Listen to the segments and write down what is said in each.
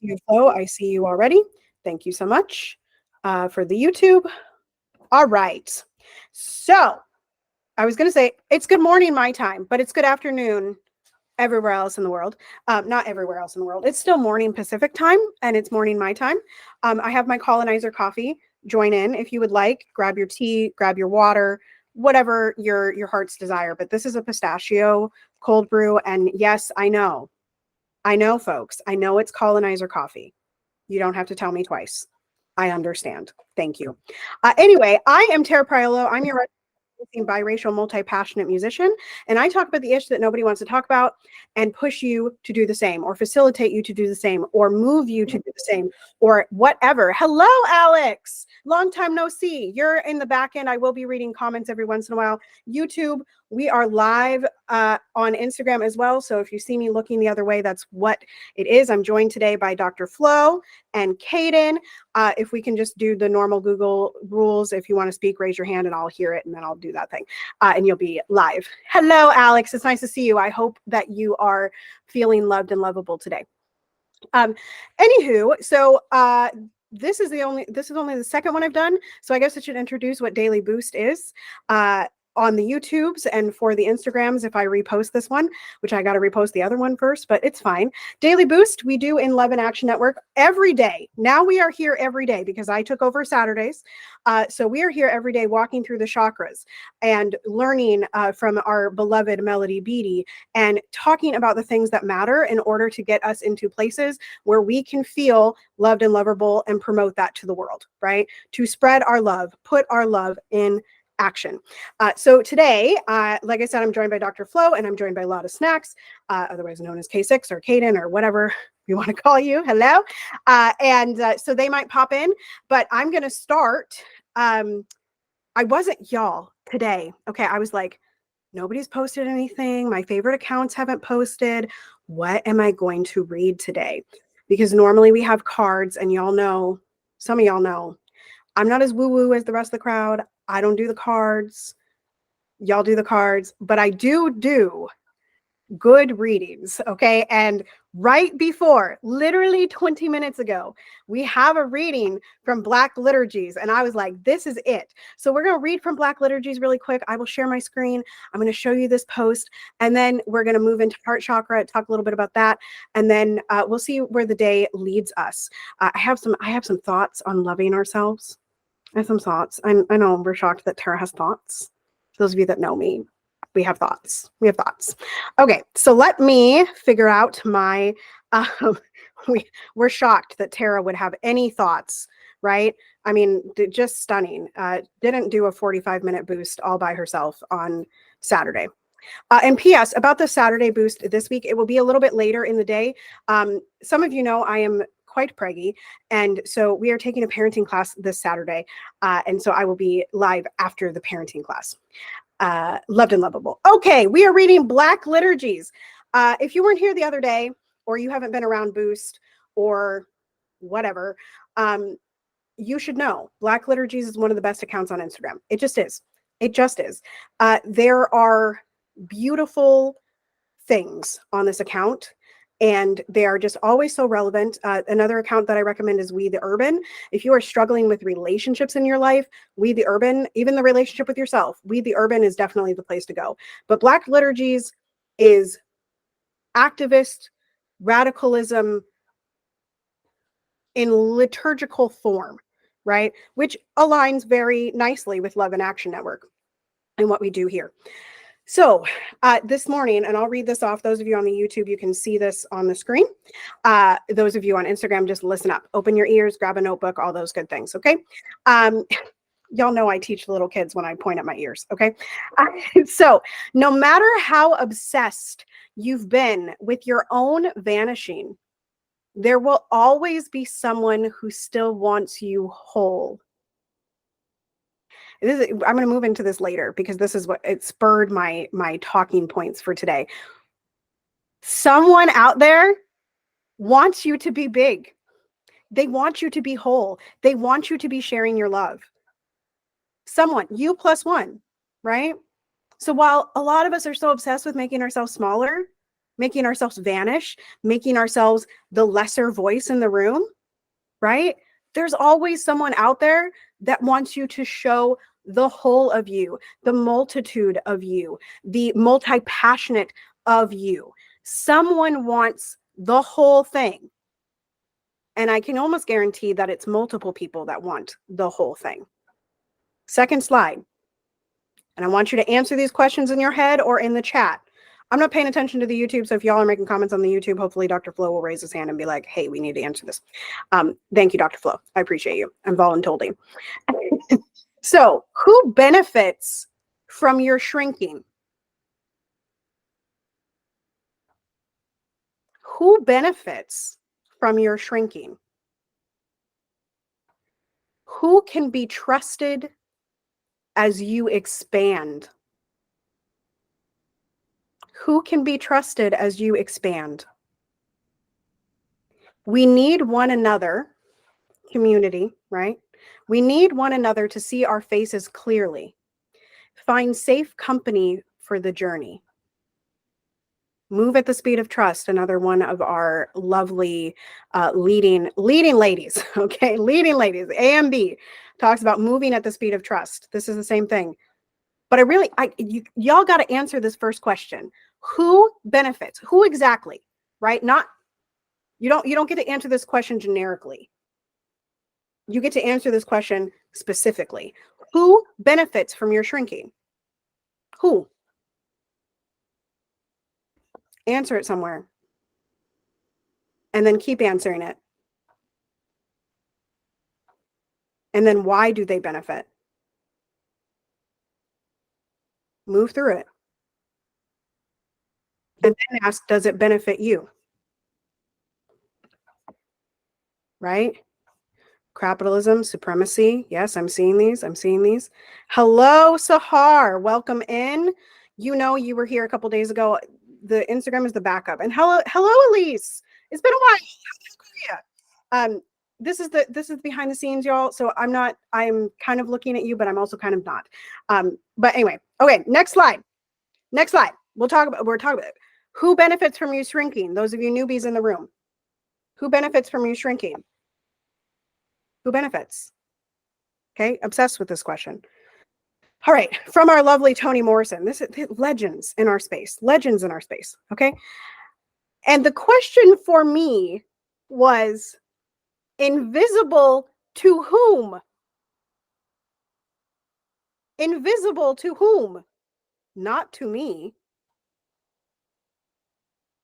you, Flo. I see you already. Thank you so much for the YouTube. All right. So I was going to say it's good morning my time, but it's good afternoon everywhere else in the world. Not everywhere else in the world. It's still morning Pacific time and it's morning my time. I have my colonizer coffee. Join in if you would like. Grab your tea, grab your water, whatever your heart's desire. But this is a pistachio cold brew. And yes, I know, folks. I know it's colonizer coffee. You don't have to tell me twice. I understand. Thank you. Anyway, I am Tara Priolo. I'm your biracial, multi-passionate musician, and I talk about the ish that nobody wants to talk about and push you to do the same, or facilitate you to do the same, or move you to do the same, or whatever. Hello, Alex. Long time no see. You're in the back end. I will be reading comments every once in a while. YouTube, we are live on Instagram as well. So if you see me looking the other way, that's what it is. I'm joined today by Dr. Flo and Kaden. If we can just do the normal Google rules, if you want to speak, raise your hand and I'll hear it and then I'll do that thing. And you'll be live. Hello, Alex. It's nice to see you. I hope that you are feeling loved and lovable today. Anywho, so this is only the second one I've done. So I guess I should introduce what Daily Boost is. On the YouTubes and for the Instagrams, if I repost this one, which I got to repost the other one first, but it's fine. Daily Boost, we do in Love and Action Network every day. Now we are here every day because I took over Saturdays. So we are here every day walking through the chakras and learning from our beloved Melody Beattie and talking about the things that matter in order to get us into places where we can feel loved and lovable and promote that to the world, right? To spread our love, put our love in action. So today, like I said, I'm joined by Dr. Flo and I'm joined by a lot of snacks, otherwise known as K6 or Kaden or whatever you want to call you. Hello. So they might pop in, but I'm going to start. I wasn't y'all today. Okay. I was like, nobody's posted anything. My favorite accounts haven't posted. What am I going to read today? Because normally we have cards and y'all know, some of y'all know, I'm not as woo-woo as the rest of the crowd. I don't do the cards. Y'all do the cards, but I do good readings, okay? And right before, literally 20 minutes ago, we have a reading from Black Liturgies, and I was like, this is it. So we're going to read from Black Liturgies really quick. I will share my screen. I'm going to show you this post, and then we're going to move into heart chakra, talk a little bit about that, and then we'll see where the day leads us. I have some thoughts on loving ourselves. I have some thoughts. I know we're shocked that Tara has thoughts. Those of you that know me, we have thoughts. We have thoughts. Okay, so let me figure out my, we're shocked that Tara would have any thoughts, right? I mean, just stunning. Didn't do a 45-minute boost all by herself on Saturday. And P.S. about the Saturday boost this week, it will be a little bit later in the day. Some of you know I am quite preggy, and so we are taking a parenting class this Saturday, and so I will be live after the parenting class. Loved and lovable. Okay, we are reading Black Liturgies. If you weren't here the other day, or you haven't been around Boost, or whatever, you should know Black Liturgies is one of the best accounts on Instagram. It just is. It just is. There are beautiful things on this account, and they are just always so relevant. Another account that I recommend is We the Urban. If you are struggling with relationships in your life, We the Urban, even the relationship with yourself, We the Urban is definitely the place to go. But Black Liturgies is activist radicalism in liturgical form, right? Which aligns very nicely with Love and Action Network and what we do here. So this morning, and I'll read this off. Those of you on the YouTube, you can see this on the screen. Those of you on Instagram, just listen up. Open your ears, grab a notebook, all those good things, okay? Y'all know I teach little kids when I point at my ears, okay? So no matter how obsessed you've been with your own vanishing, there will always be someone who still wants you whole. I'm going to move into this later because this is what it spurred my talking points for today. Someone out there wants you to be big. They want you to be whole. They want you to be sharing your love. Someone, you plus one, right? So while a lot of us are so obsessed with making ourselves smaller, making ourselves vanish, making ourselves the lesser voice in the room, right? There's always someone out there that wants you to show the whole of you, the multitude of you, the multi-passionate of you. Someone wants the whole thing. And I can almost guarantee that it's multiple people that want the whole thing. Second slide. And I want you to answer these questions in your head or in the chat. I'm not paying attention to the YouTube, so if y'all are making comments on the YouTube, hopefully Dr. Flo will raise his hand and be like, hey, we need to answer this. Thank you, Dr. Flo. I appreciate you. I'm voluntolding. So who benefits from your shrinking? Who benefits from your shrinking? Who can be trusted as you expand? Who can be trusted as you expand? We need one another, community, right? We need one another to see our faces clearly. Find safe company for the journey. Move at the speed of trust, another one of our lovely leading ladies, okay? Leading ladies, AMB, talks about moving at the speed of trust. This is the same thing. But y'all got to answer this first question. Who benefits? Who exactly, right? You don't get to answer this question generically. You get to answer this question specifically. Who benefits from your shrinking? Who? Answer it somewhere. And then keep answering it. And then why do they benefit? Move through it. And then ask, does it benefit you? Right? Capitalism, supremacy. Yes, I'm seeing these. Hello, Sahar. Welcome in. You know, you were here a couple days ago. The Instagram is the backup. And hello, Elise. It's been a while. This is behind the scenes, y'all. So I'm kind of looking at you, but I'm also kind of not. But anyway, okay, next slide. We're talking about it. Who benefits from you shrinking? Those of you newbies in the room. Who benefits from you shrinking? Who benefits? Okay, obsessed with this question. All right, from our lovely Toni Morrison. This is legends in our space. Okay. And the question for me was, invisible to whom? Invisible to whom? Not to me.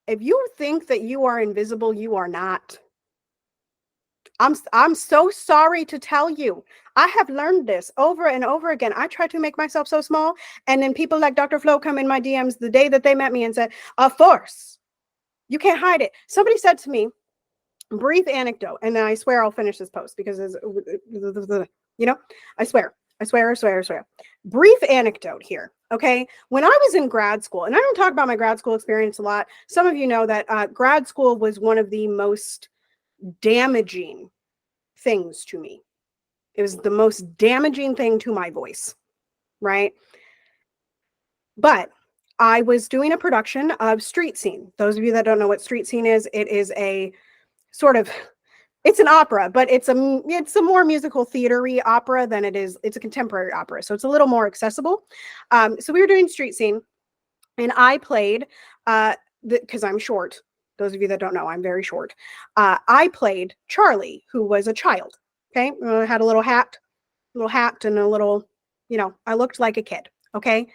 If you think that you are invisible, you are not. I'm so sorry to tell you. I have learned this over and over again. I try to make myself so small, and then people like Dr. Flo come in my DMs the day that they met me and said, "Of course, you can't hide it." Somebody said to me, brief anecdote, and then I swear I'll finish this post because I swear. Brief anecdote here. Okay. When I was in grad school, and I don't talk about my grad school experience a lot. Some of you know that grad school was one of the most damaging things to me. It was the most damaging thing to my voice, right? But I was doing a production of Street Scene. Those of you that don't know what Street Scene is, it is a sort of, it's an opera, but it's a more musical theater-y opera than it's a contemporary opera. So it's a little more accessible. So we were doing Street Scene, and I played, because I'm short. Those of you that don't know, I'm very short. I played Charlie, who was a child. Okay. Had a little hat and a little, I looked like a kid. Okay.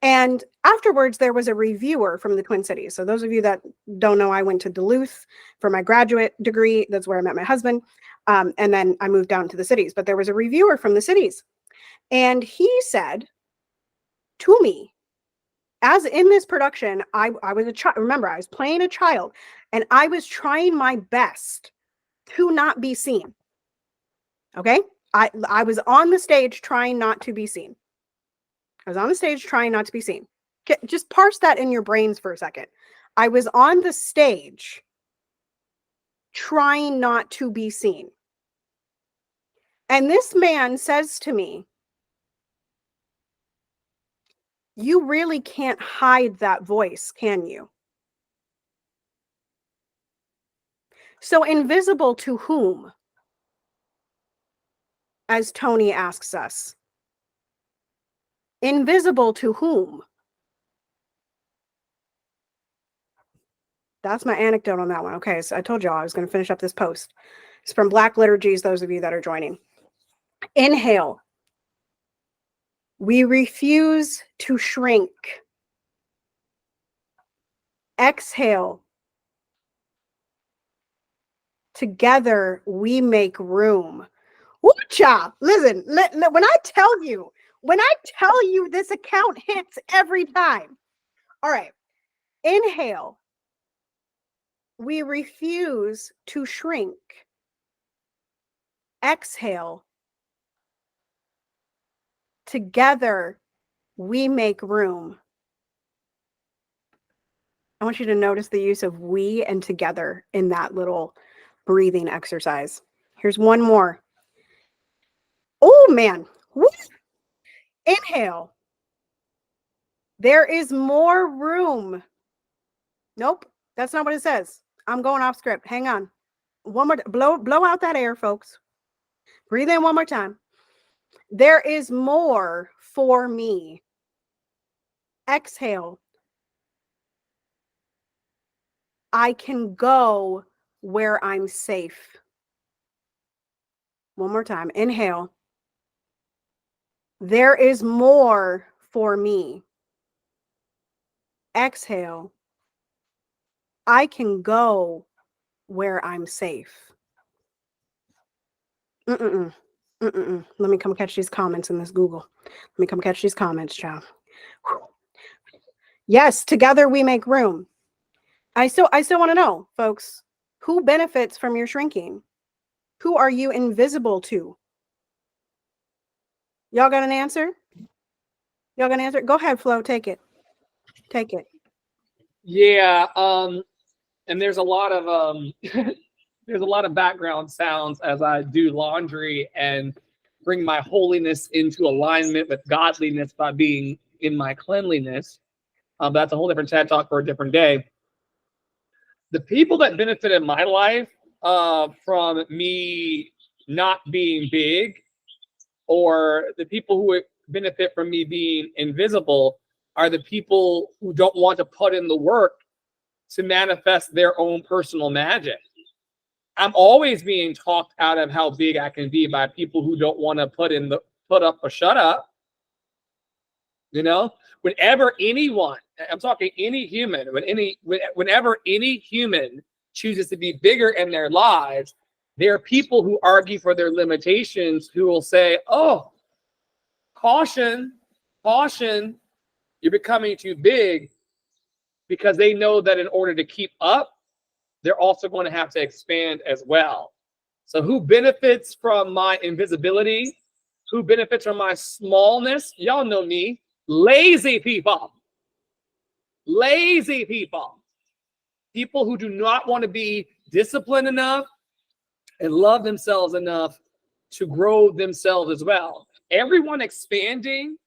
And afterwards, there was a reviewer from the Twin Cities. So those of you that don't know, I went to Duluth for my graduate degree. That's where I met my husband. And then I moved down to the cities. But there was a reviewer from the cities. And he said to me, as in this production, I was a child. Remember, I was playing a child. And I was trying my best to not be seen. Okay? I was on the stage trying not to be seen. Just parse that in your brains for a second. I was on the stage trying not to be seen. And this man says to me, "You really can't hide that voice, can you?" So invisible to whom? As Tony asks us. Invisible to whom? That's my anecdote on that one. Okay, so I told y'all I was going to finish up this post. It's from Black Liturgies, those of you that are joining. Inhale. We refuse to shrink. Exhale. Together we make room. Woo-cha! Listen, when I tell you this account hits every time. All right. Inhale. We refuse to shrink. Exhale. Together we make room. I want you to notice the use of we and together in that little breathing exercise. Here's one more. Oh, man. Woo. Inhale. There is more room. Nope, that's not what it says. I'm going off script. Hang on. One more. Blow out that air, folks. Breathe in one more time. There is more for me. Exhale. I can go where I'm safe. One more time. Inhale. There is more for me. Exhale. I can go where I'm safe. Let me come catch these comments in this Google. Let me come catch these comments, child. Whew. Yes, together we make room. I still want to know, folks, who benefits from your shrinking? Who are you invisible to? Y'all got an answer? Y'all got an answer? Go ahead, Flo. Take it. Take it. Yeah. And there's a lot of there's a lot of background sounds as I do laundry and bring my holiness into alignment with godliness by being in my cleanliness. That's a whole different TED talk for a different day. The people that benefited my life from me not being big, or the people who benefit from me being invisible, are the people who don't want to put in the work to manifest their own personal magic. I'm always being talked out of how big I can be by people who don't want to put up or shut up. You know, whenever anyone, I'm talking any human, whenever any human chooses to be bigger in their lives, there are people who argue for their limitations who will say, "Oh, caution, caution, you're becoming too big," because they know that in order to keep up, they're also going to have to expand as well. So who benefits from my invisibility? Who benefits from my smallness? Y'all know me. Lazy people. Lazy people. People who do not want to be disciplined enough and love themselves enough to grow themselves as well. Everyone expanding,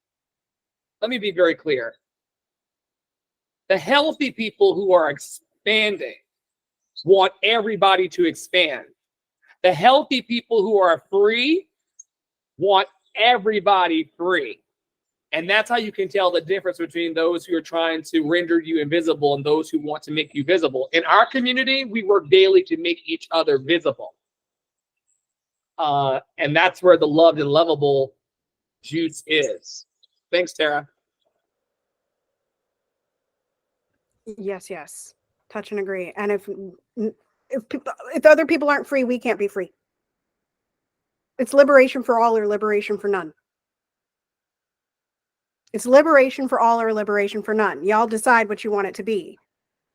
let me be very clear. The healthy people who are expanding want everybody to expand. The healthy people who are free want everybody free. And that's how you can tell the difference between those who are trying to render you invisible and those who want to make you visible. In our community, we work daily to make each other visible. And that's where the loved and lovable juice is. Thanks, Tara. Yes. Touch and agree. And if other people aren't free, we can't be free. It's liberation for all or liberation for none. It's liberation for all or liberation for none. Y'all decide what you want it to be.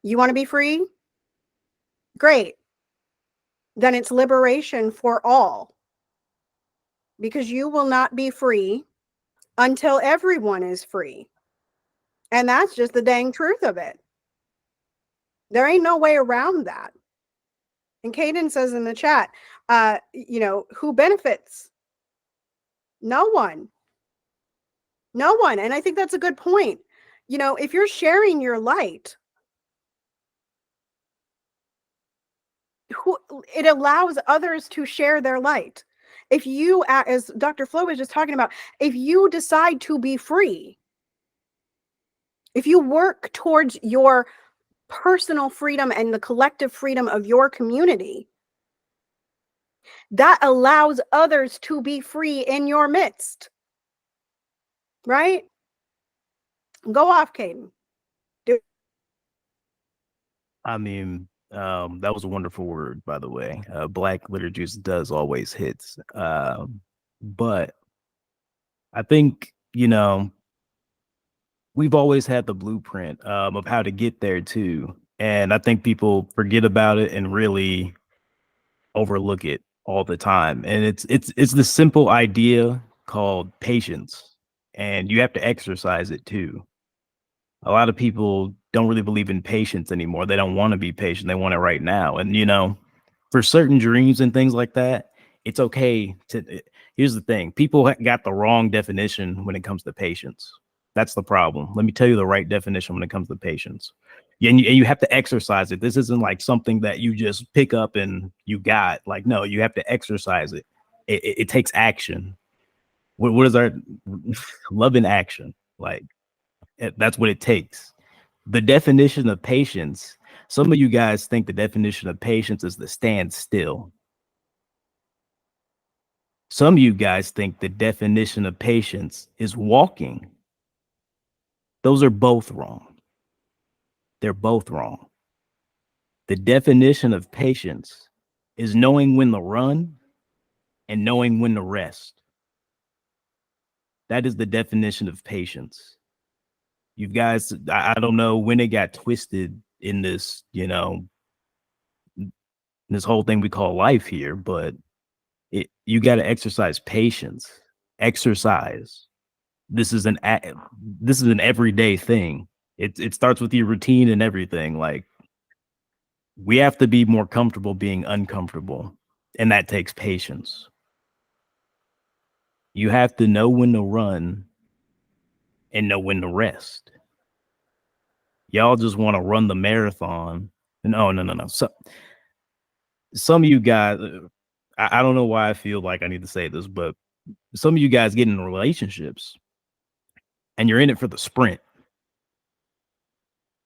You want to be free? Great. Then it's liberation for all. Because you will not be free until everyone is free. And that's just the dang truth of it. There ain't no way around that. And Kaden says in the chat, who benefits? No one. No one. And I think that's a good point. You know, if you're sharing your light, it allows others to share their light. If you, as Dr. Flo was just talking about, if you decide to be free, if you work towards your personal freedom and the collective freedom of your community, that allows others to be free in your midst. Right? Go off, Caden. I mean, that was a wonderful word, by the way. Black liturgy does always hits. But I think, we've always had the blueprint of how to get there too. And I think people forget about it and really overlook it all the time. And it's the simple idea called patience. And you have to exercise it too. A lot of people don't really believe in patience anymore. They don't want to be patient. They want it right now. And, for certain dreams and things like that, it's okay to. Here's the thing. People got the wrong definition when it comes to patience. That's the problem. Let me tell you the right definition when it comes to patience. And you have to exercise it. This isn't like something that you just pick up and you got. Like, no, you have to exercise it. It takes action. What is our love in action? Like, that's what it takes. The definition of patience, some of you guys think the definition of patience is to stand still. Some of you guys think the definition of patience is walking. Those are both wrong. They're both wrong. The definition of patience is knowing when to run and knowing when to rest. That is the definition of patience. You guys, I don't know when it got twisted in this, this whole thing we call life here, but you got to exercise patience. Exercise. This is an everyday thing. It starts with your routine and everything. Like, we have to be more comfortable being uncomfortable, and that takes patience. You have to know when to run and know when to rest. Y'all just want to run the marathon. No. So, some of you guys, I don't know why I feel like I need to say this, but some of you guys get in relationships and you're in it for the sprint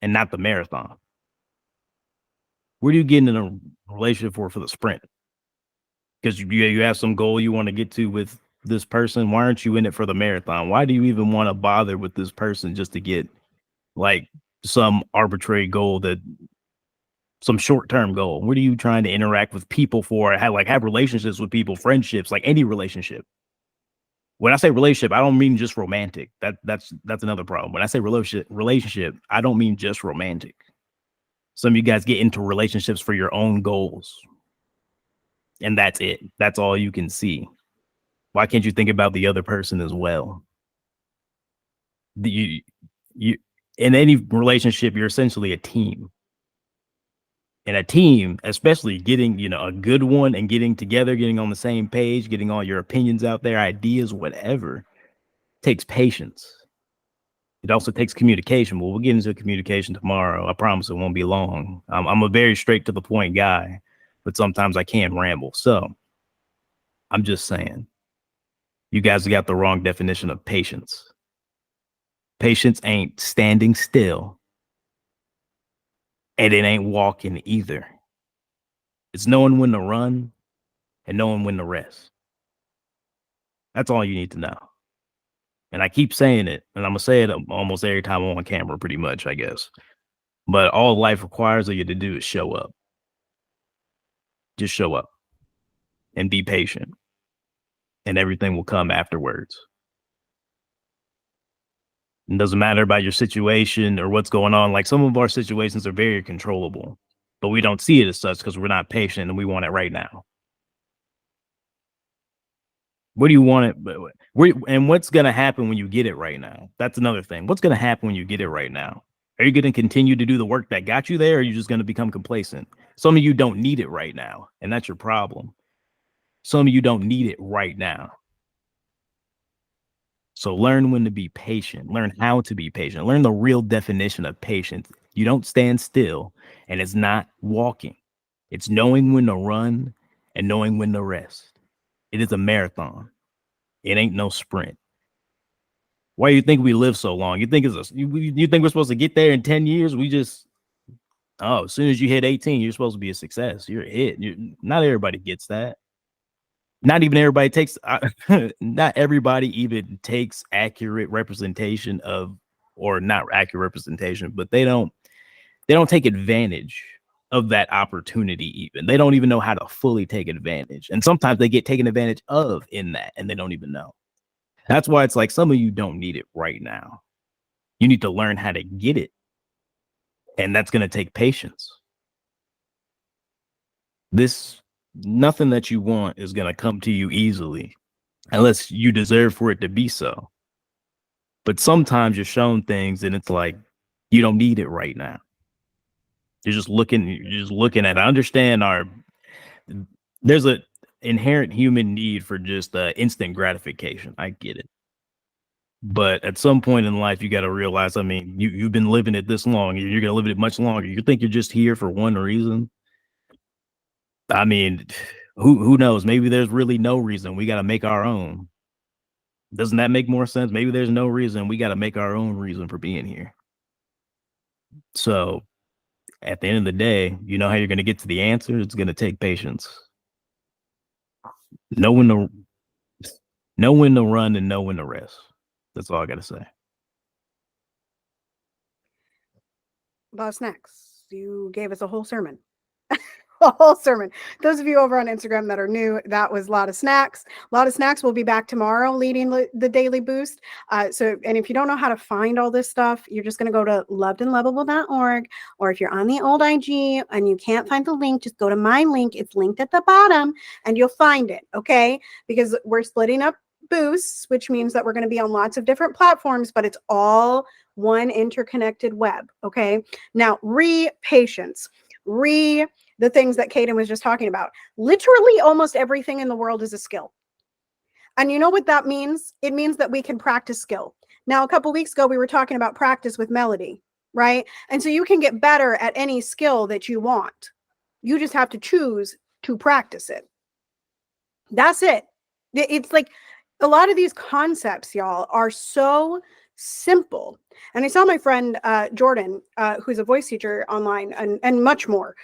and not the marathon. What are you getting in a relationship for the sprint? Because you have some goal you want to get to with this person. Why aren't you in it for the marathon? Why do you even want to bother with this person just to get like some arbitrary goal, that some short-term goal? What are you trying to interact with people for? Have relationships with people, friendships, like any relationship. When I say relationship, I don't mean just romantic. That's another problem. When I say relationship, I don't mean just romantic. Some of you guys get into relationships for your own goals. And that's it. That's all you can see. Why can't you think about the other person as well? You in any relationship, you're essentially a team. And a team, especially getting, a good one and getting together, getting on the same page, getting all your opinions out there, ideas, whatever, takes patience. It also takes communication. Well, we'll get into communication tomorrow. I promise it won't be long. I'm a very straight to the point guy, but sometimes I can ramble. So I'm just saying, you guys got the wrong definition of patience. Patience ain't standing still, and it ain't walking either. It's knowing when to run and knowing when to rest. That's all you need to know. And I keep saying it, and I'm going to say it almost every time I'm on camera, pretty much, I guess. But all life requires of you to do is show up. Just show up and be patient, and everything will come afterwards. It doesn't matter about your situation or what's going on. Like, some of our situations are very controllable, but we don't see it as such because we're not patient and we want it right now. What do you want it? And what's going to happen when you get it right now? That's another thing. What's going to happen when you get it right now? Are you going to continue to do the work that got you there, or are you just going to become complacent? Some of you don't need it right now, and that's your problem. Some of you don't need it right now. So learn when to be patient. Learn how to be patient. Learn the real definition of patience. You don't stand still, and it's not walking. It's knowing when to run and knowing when to rest. It is a marathon. It ain't no sprint. Why do you think we live so long? You think you think we're supposed to get there in 10 years? As soon as you hit 18, you're supposed to be a success. You're a hit. Not everybody gets that. Not even everybody takes not everybody even takes accurate representation of, or not accurate representation, but they don't take advantage of that opportunity. Even they don't even know how to fully take advantage, and sometimes they get taken advantage of in that and they don't even know. That's why it's like some of you don't need it right now. You need to learn how to get it, and that's going to take patience. Nothing that you want is going to come to you easily unless you deserve for it to be so. But sometimes you're shown things and it's like you don't need it right now. You're just looking at it. I understand there's a inherent human need for just instant gratification. I get it. But at some point in life, you got to realize, I mean, you've been living it this long. You're going to live it much longer. You think you're just here for one reason? I mean, who knows? Maybe there's really no reason. We got to make our own. Doesn't that make more sense? Maybe there's no reason. We got to make our own reason for being here. So at the end of the day, you know how you're going to get to the answer? It's going to take patience. Know when to run and know when to rest. That's all I got to say. About snacks. You gave us a whole sermon. A whole sermon. Those of you over on Instagram that are new, that was a lot of snacks. A lot of snacks. We'll be back tomorrow leading the daily boost. And if you don't know how to find all this stuff, you're just going to go to lovedandlovable.org, or if you're on the old IG and you can't find the link, just go to my link. It's linked at the bottom and you'll find it. Okay. Because we're splitting up boosts, which means that we're going to be on lots of different platforms, but it's all one interconnected web. Okay. Now, patience, the things that Kaden was just talking about. Literally almost everything in the world is a skill. And you know what that means? It means that we can practice skill. Now, a couple weeks ago, we were talking about practice with melody, right? And so you can get better at any skill that you want. You just have to choose to practice it. That's it. It's like a lot of these concepts, y'all, are so simple. And I saw my friend Jordan, who's a voice teacher online and much more.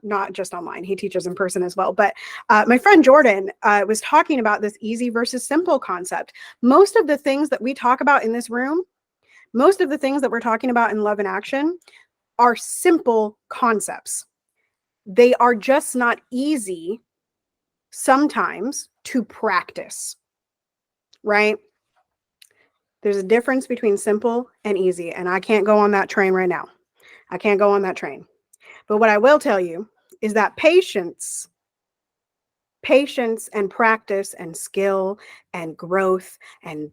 Not just online, he teaches in person as well. But my friend Jordan was talking about this easy versus simple concept. Most of the things that we talk about in this room, most of the things that we're talking about in Love in Action are simple concepts. They are just not easy sometimes to practice, right? There's a difference between simple and easy, and I can't go on that train right now. I can't go on that train. But what I will tell you is that patience and practice and skill and growth and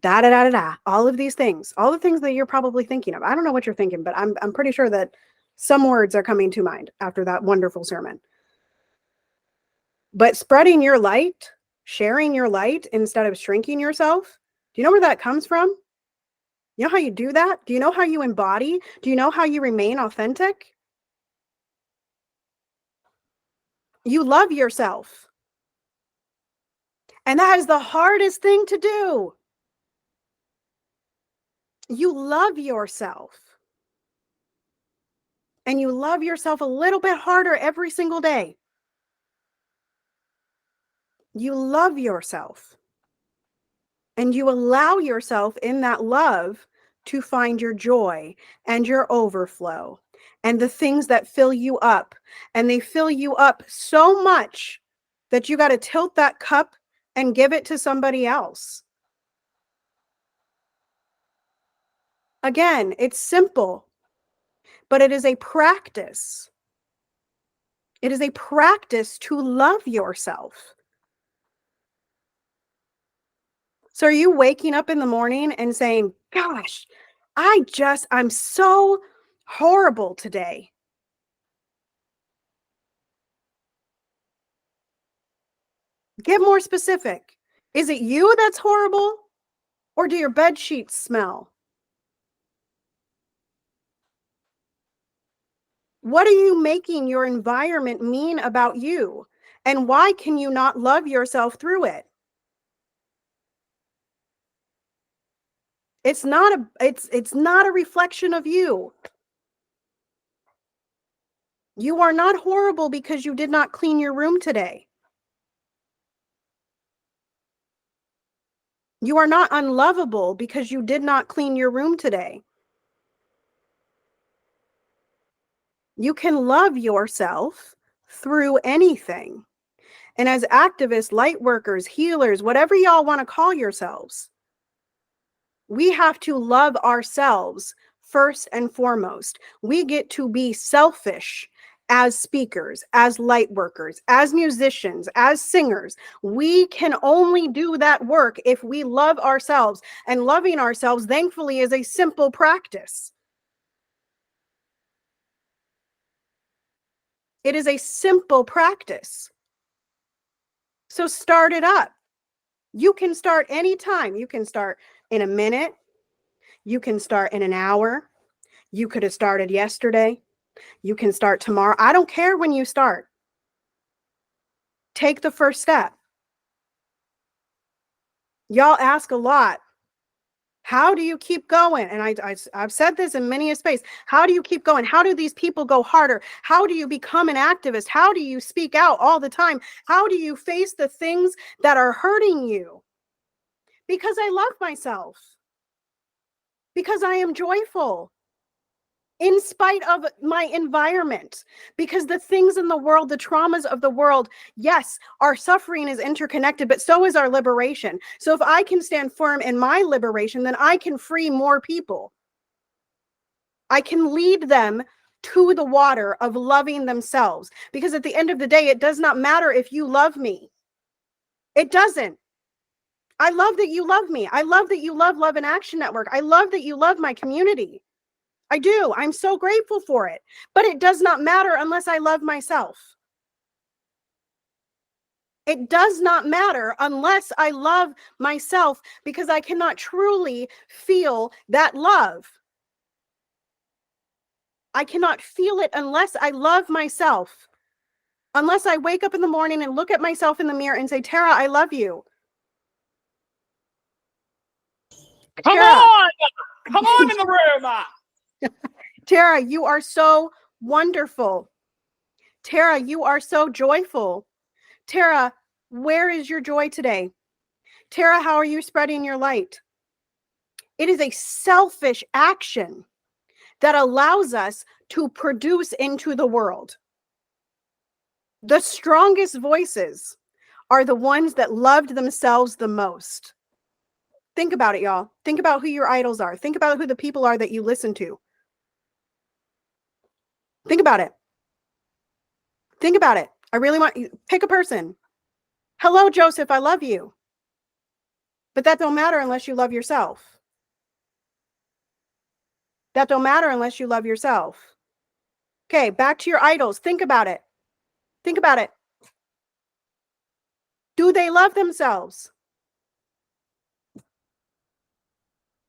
all of these things, all the things that you're probably thinking of. I don't know what you're thinking, but I'm pretty sure that some words are coming to mind after that wonderful sermon. But spreading your light, sharing your light instead of shrinking yourself, do you know where that comes from? You know how you do that? Do you know how you embody? Do you know how you remain authentic? You love yourself. And that is the hardest thing to do. You love yourself. And you love yourself a little bit harder every single day. You love yourself. And you allow yourself in that love to find your joy and your overflow and the things that fill you up. And they fill you up so much that you got to tilt that cup and give it to somebody else. Again, it's simple, but it is a practice. It is a practice to love yourself. So are you waking up in the morning and saying, gosh, I'm so horrible today? Get more specific. Is it you that's horrible, or do your bed sheets smell? What are you making your environment mean about you? And why can you not love yourself through it? It's not a reflection of you. You are not horrible because you did not clean your room today. You are not unlovable because you did not clean your room today. You can love yourself through anything. And as activists, light workers, healers, whatever y'all want to call yourselves, we have to love ourselves first and foremost. We get to be selfish as speakers, as light workers, as musicians, as singers. We can only do that work if we love ourselves. And loving ourselves, thankfully, is a simple practice. It is a simple practice. So start it up. You can start anytime. You can start in a minute. You can start in an hour. You could have started yesterday. You can start tomorrow. I don't care when you start. Take the first step. Y'all ask a lot. How do you keep going? And I've said this in many a space. How do you keep going? How do these people go harder? How do you become an activist? How do you speak out all the time? How do you face the things that are hurting you? Because I love myself. Because I am joyful. In spite of my environment, because the things in the world, the traumas of the world, yes, our suffering is interconnected, but so is our liberation. So if I can stand firm in my liberation, then I can free more people. I can lead them to the water of loving themselves, because at the end of the day, it does not matter if you love me. It doesn't. I love that you love me. I love that you love Love in Action Network. I love that you love my community. I do. I'm so grateful for it. But it does not matter unless I love myself. It does not matter unless I love myself, because I cannot truly feel that love. I cannot feel it unless I love myself. Unless I wake up in the morning and look at myself in the mirror and say, Tara, I love you. Come Tara, on! Come on in the room! Tara, you are so wonderful. Tara, you are so joyful. Tara, where is your joy today? Tara, how are you spreading your light? It is a selfish action that allows us to produce into the world. The strongest voices are the ones that loved themselves the most. Think about it, y'all. Think about who your idols are. Think about who the people are that you listen to. Think about it. Think about it. I really want you, pick a person. Hello, Joseph, I love you. But that don't matter unless you love yourself. That don't matter unless you love yourself. Okay, back to your idols. Think about it. Think about it. Do they love themselves?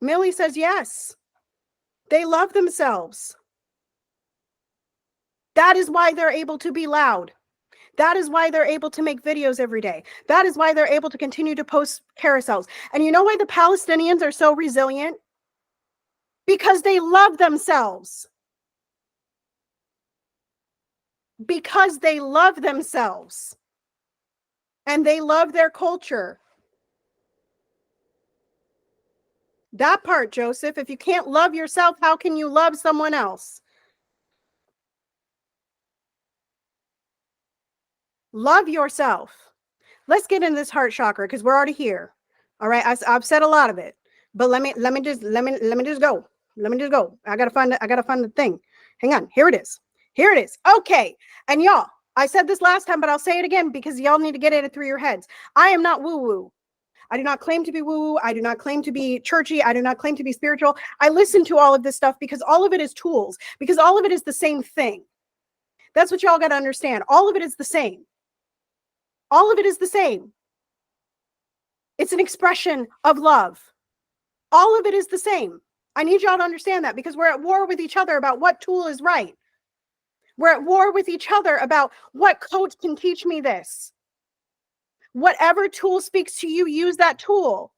Millie says yes. They love themselves. That is why they're able to be loud. That is why they're able to make videos every day. That is why they're able to continue to post carousels. And you know why the Palestinians are so resilient? Because they love themselves. Because they love themselves. And they love their culture. That part, Joseph. If you can't love yourself, how can you love someone else? Love yourself. Let's get into this heart chakra because we're already here. All right, I've said a lot of it, but let me just go. Let me just go. I gotta find the thing. Hang on. Here it is. Here it is. Okay, and y'all, I said this last time, but I'll say it again because y'all need to get it through your heads. I am not woo-woo. I do not claim to be woo-woo. I do not claim to be churchy. I do not claim to be spiritual. I listen to all of this stuff because all of it is tools, because all of it is the same thing. That's what y'all got to understand. All of it is the same. All of it is the same. It's an expression of love. All of it is the same. I need y'all to understand that because we're at war with each other about what tool is right. We're at war with each other about what coach can teach me this. Whatever tool speaks to you, use that tool.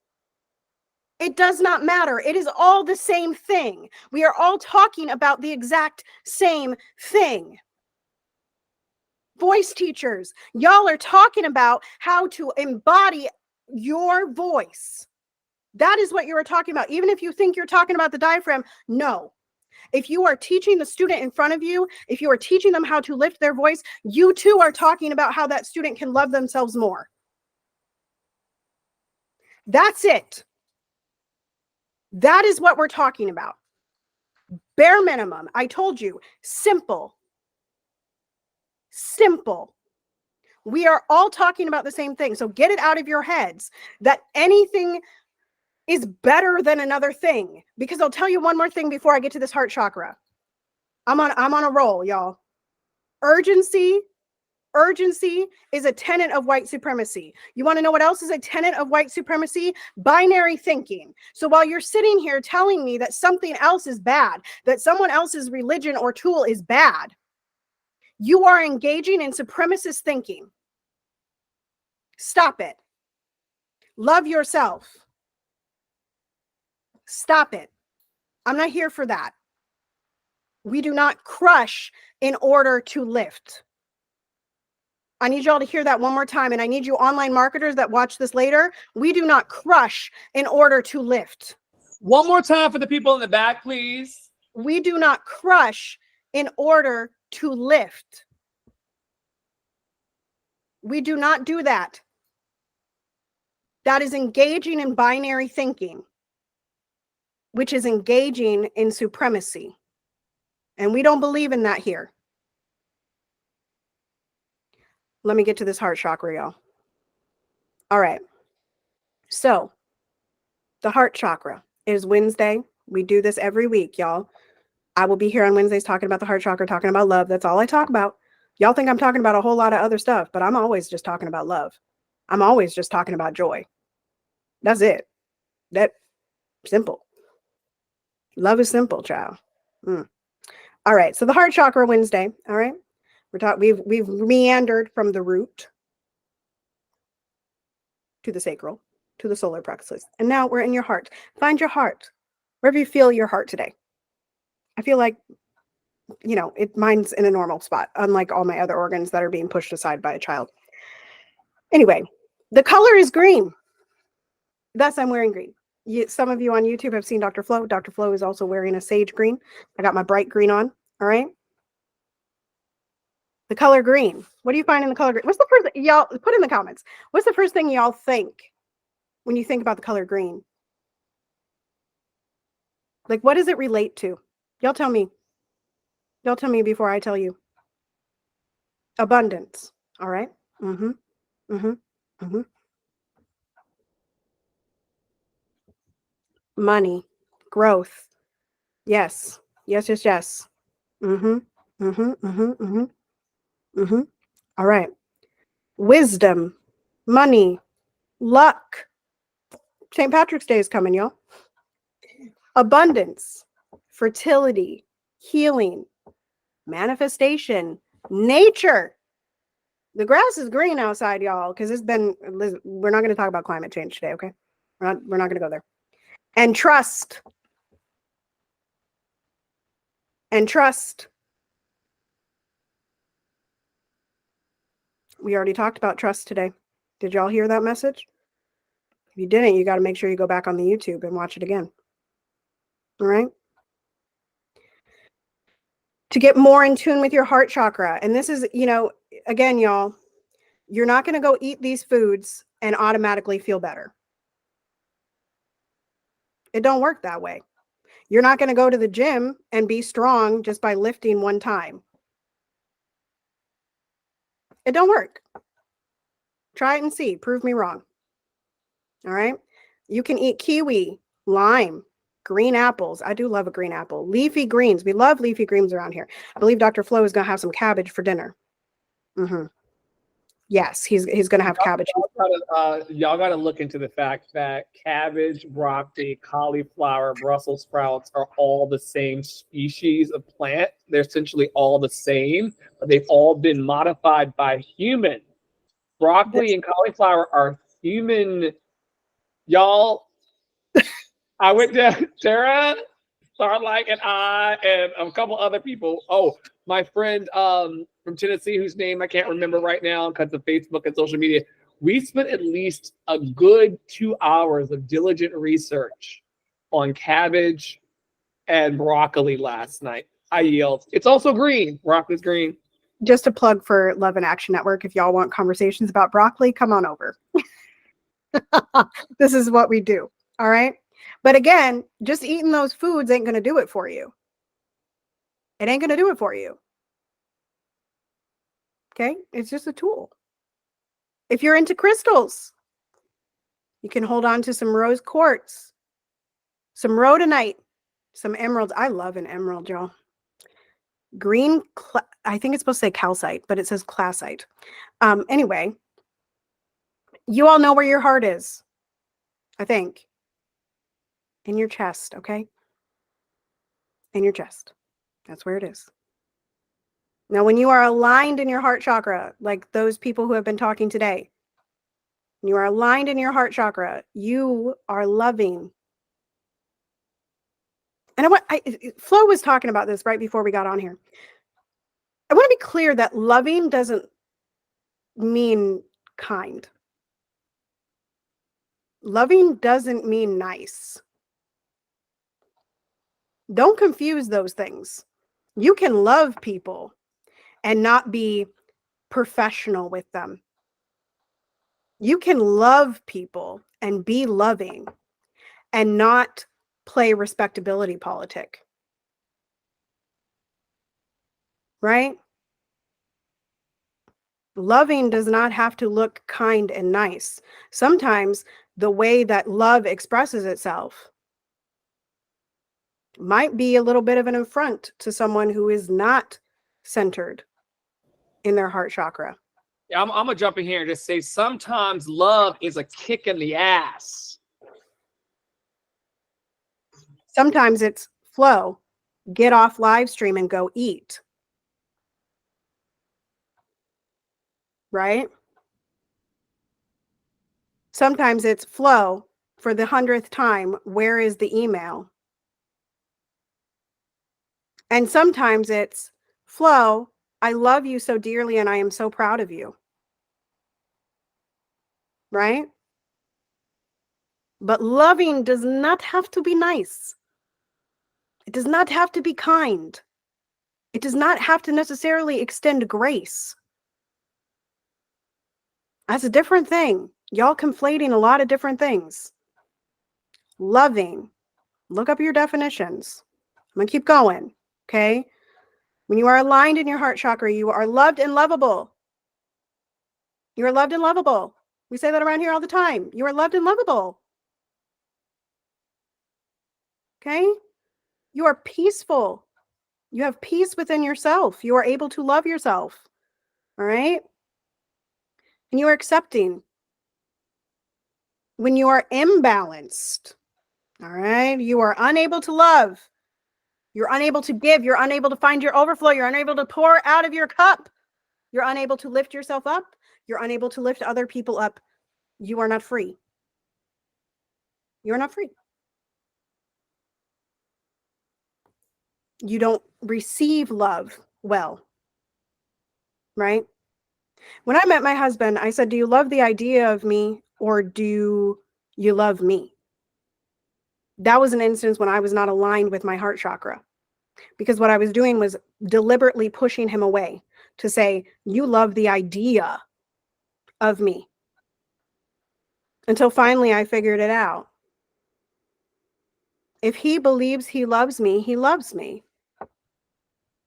It does not matter. It is all the same thing. We are all talking about the exact same thing. Voice teachers, y'all are talking about how to embody your voice. That is what you are talking about. Even if you think you're talking about the diaphragm, no. If you are teaching the student in front of you, if you are teaching them how to lift their voice, you too are talking about how that student can love themselves more. That's it. That is what we're talking about. Bare minimum. I told you, simple. Simple. We are all talking about the same thing. So get it out of your heads that anything is better than another thing. Because I'll tell you one more thing before I get to this heart chakra. I'm on a roll, y'all. Urgency is a tenet of white supremacy. You want to know what else is a tenet of white supremacy? Binary thinking. So while you're sitting here telling me that something else is bad, that someone else's religion or tool is bad, you are engaging in supremacist thinking. Stop it. Love yourself. Stop it. I'm not here for that. We do not crush in order to lift. I need y'all to hear that one more time. And I need you online marketers that watch this later. We do not crush in order to lift. One more time for the people in the back, please. We do not crush in order to lift. We do not do that. That is engaging in binary thinking, which is engaging in supremacy. And we don't believe in that here. Let me get to this heart chakra, y'all. All right. So the heart chakra is Wednesday. We do this every week, y'all. I will be here on Wednesdays talking about the heart chakra, talking about love. That's all I talk about. Y'all think I'm talking about a whole lot of other stuff, but I'm always just talking about love. I'm always just talking about joy. That's it. That simple. Love is simple, child. All right. So the heart chakra Wednesday. All right. We've meandered from the root to the sacral to the solar plexus. And now we're in your heart. Find your heart. Wherever you feel your heart today. I feel like, mine's in a normal spot, unlike all my other organs that are being pushed aside by a child. Anyway, the color is green. Thus, I'm wearing green. Some of you on YouTube have seen Dr. Flo. Dr. Flo is also wearing a sage green. I got my bright green on. All right. The color green. What do you find in the color green? What's the first thing, y'all put in the comments? What's the first thing y'all think when you think about the color green? Like, what does it relate to? Y'all tell me. Y'all tell me before I tell you. Abundance. All right. Money. Growth. Yes. Yes. All right. Wisdom. Money. Luck. St. Patrick's Day is coming, y'all. Abundance. Fertility. Healing. Manifestation. Nature. The grass is green outside, y'all, because we're not going to talk about climate change today, okay? We're not going to go there. And trust. And trust. We already talked about trust today. Did y'all hear that message? If you didn't, you got to make sure you go back on the YouTube and watch it again. All right? To get more in tune with your heart chakra. And this is, again, y'all, you're not going to go eat these foods and automatically feel better. It don't work that way. You're not going to go to the gym and be strong just by lifting one time. It don't work. Try it and see. Prove me wrong. All right. You can eat kiwi, lime, green apples. I do love a green apple. Leafy greens. We love leafy greens around here. I believe Dr. Flo is going to have some cabbage for dinner. Yes, he's going to have cabbage. Y'all got to look into the fact that cabbage, broccoli, cauliflower, Brussels sprouts are all the same species of plant. They're essentially all the same, but they've all been modified by humans. Broccoli and cauliflower are human. Y'all, I went to Tara, Starlight, and I, and a couple other people. Oh, my friend from Tennessee, whose name I can't remember right now because of Facebook and social media. We spent at least a good 2 hours of diligent research on cabbage and broccoli last night. I yelled. It's also green. Broccoli's green. Just a plug for Love and Action Network. If y'all want conversations about broccoli, come on over. This is what we do. All right. But again, just eating those foods ain't going to do it for you. It ain't going to do it for you. Okay. It's just a tool. If you're into crystals, you can hold on to some rose quartz, some rhodonite, some emeralds. I love an emerald, y'all. Green, I think it's supposed to say calcite, but it says classite. Anyway, you all know where your heart is, I think. In your chest, okay? In your chest. That's where it is. Now, when you are aligned in your heart chakra, like those people who have been talking today, when you are aligned in your heart chakra, you are loving. And Flo was talking about this right before we got on here. I want to be clear that loving doesn't mean kind. Loving doesn't mean nice. Don't confuse those things. You can love people and not be professional with them. You can love people and be loving and not play respectability politic. Right? Loving does not have to look kind and nice. Sometimes the way that love expresses itself might be a little bit of an affront to someone who is not centered in their heart chakra. Yeah, I'm gonna jump in here and just say sometimes love is a kick in the ass. Sometimes it's Flo, get off live stream and go eat. Right? Sometimes it's Flo, for the 100th time, where is the email? And sometimes it's Flo, I love you so dearly and I am so proud of you. Right? But loving does not have to be nice. It does not have to be kind. It does not have to necessarily extend grace. That's a different thing. Y'all conflating a lot of different things. Loving. Look up your definitions. I'm going to keep going. Okay? When you are aligned in your heart chakra, you are loved and lovable. You are loved and lovable. We say that around here all the time. You are loved and lovable. Okay? You are peaceful. You have peace within yourself. You are able to love yourself. All right? And you are accepting. When you are imbalanced, all right, you are unable to love. You're unable to give. You're unable to find your overflow. You're unable to pour out of your cup. You're unable to lift yourself up. You're unable to lift other people up. You are not free. You're not free. You don't receive love well, right? When I met my husband, I said, do you love the idea of me or do you love me? That was an instance when I was not aligned with my heart chakra, because what I was doing was deliberately pushing him away to say, you love the idea of me. Until finally I figured it out. If he believes he loves me, he loves me.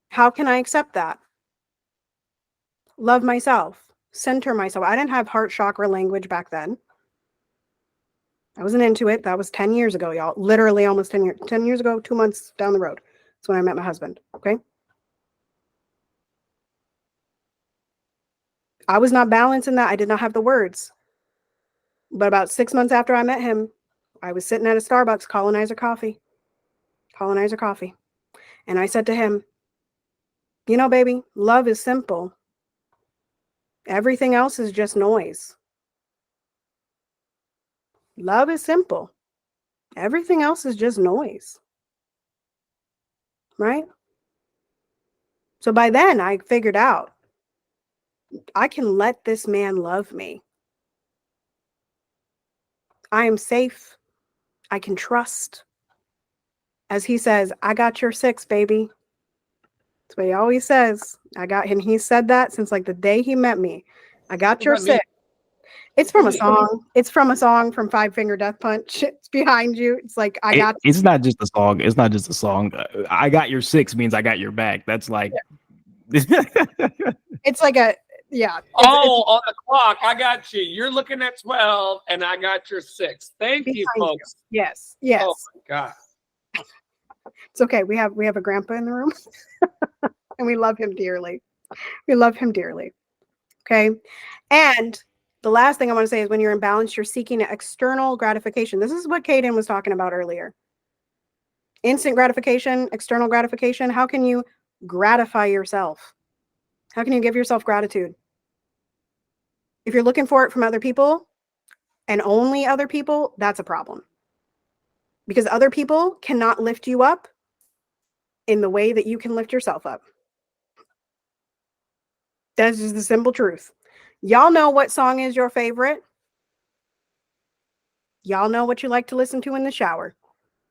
How can I accept that? Love myself, center myself. I didn't have heart chakra language back then. I wasn't into it. That was 10 years ago, y'all. Literally almost 10 years. 10 years ago, 2 months down the road. That's when I met my husband, okay? I was not balanced in that. I did not have the words. But about 6 months after I met him, I was sitting at a Starbucks, Colonizer coffee. And I said to him, You know, baby, love is simple. Everything else is just noise. Love is simple. Everything else is just noise. Right? So by then, I figured out I can let this man love me. I am safe. I can trust. As he says, I got your six, baby. That's what he always says. And he said that since like the day he met me. I got your six. It's from a song. It's from a song from Five Finger Death Punch. It's behind you. It's like, I got. It's not just a song. It's not just a song. I got your six means I got your back. That's like. Yeah. It's like a, yeah. On the clock. I got you. You're looking at 12 and I got your 6. Thank you, folks. You. Yes. Yes. Oh my God. It's okay. We have a grandpa in the room and we love him dearly. We love him dearly. Okay. And the last thing I want to say is when you're imbalanced, you're seeking external gratification. This is what Kaden was talking about earlier. Instant gratification, external gratification. How can you gratify yourself? How can you give yourself gratitude? If you're looking for it from other people and only other people, that's a problem. Because other people cannot lift you up in the way that you can lift yourself up. That's just the simple truth. Y'all know what song is your favorite. Y'all know what you like to listen to in the shower.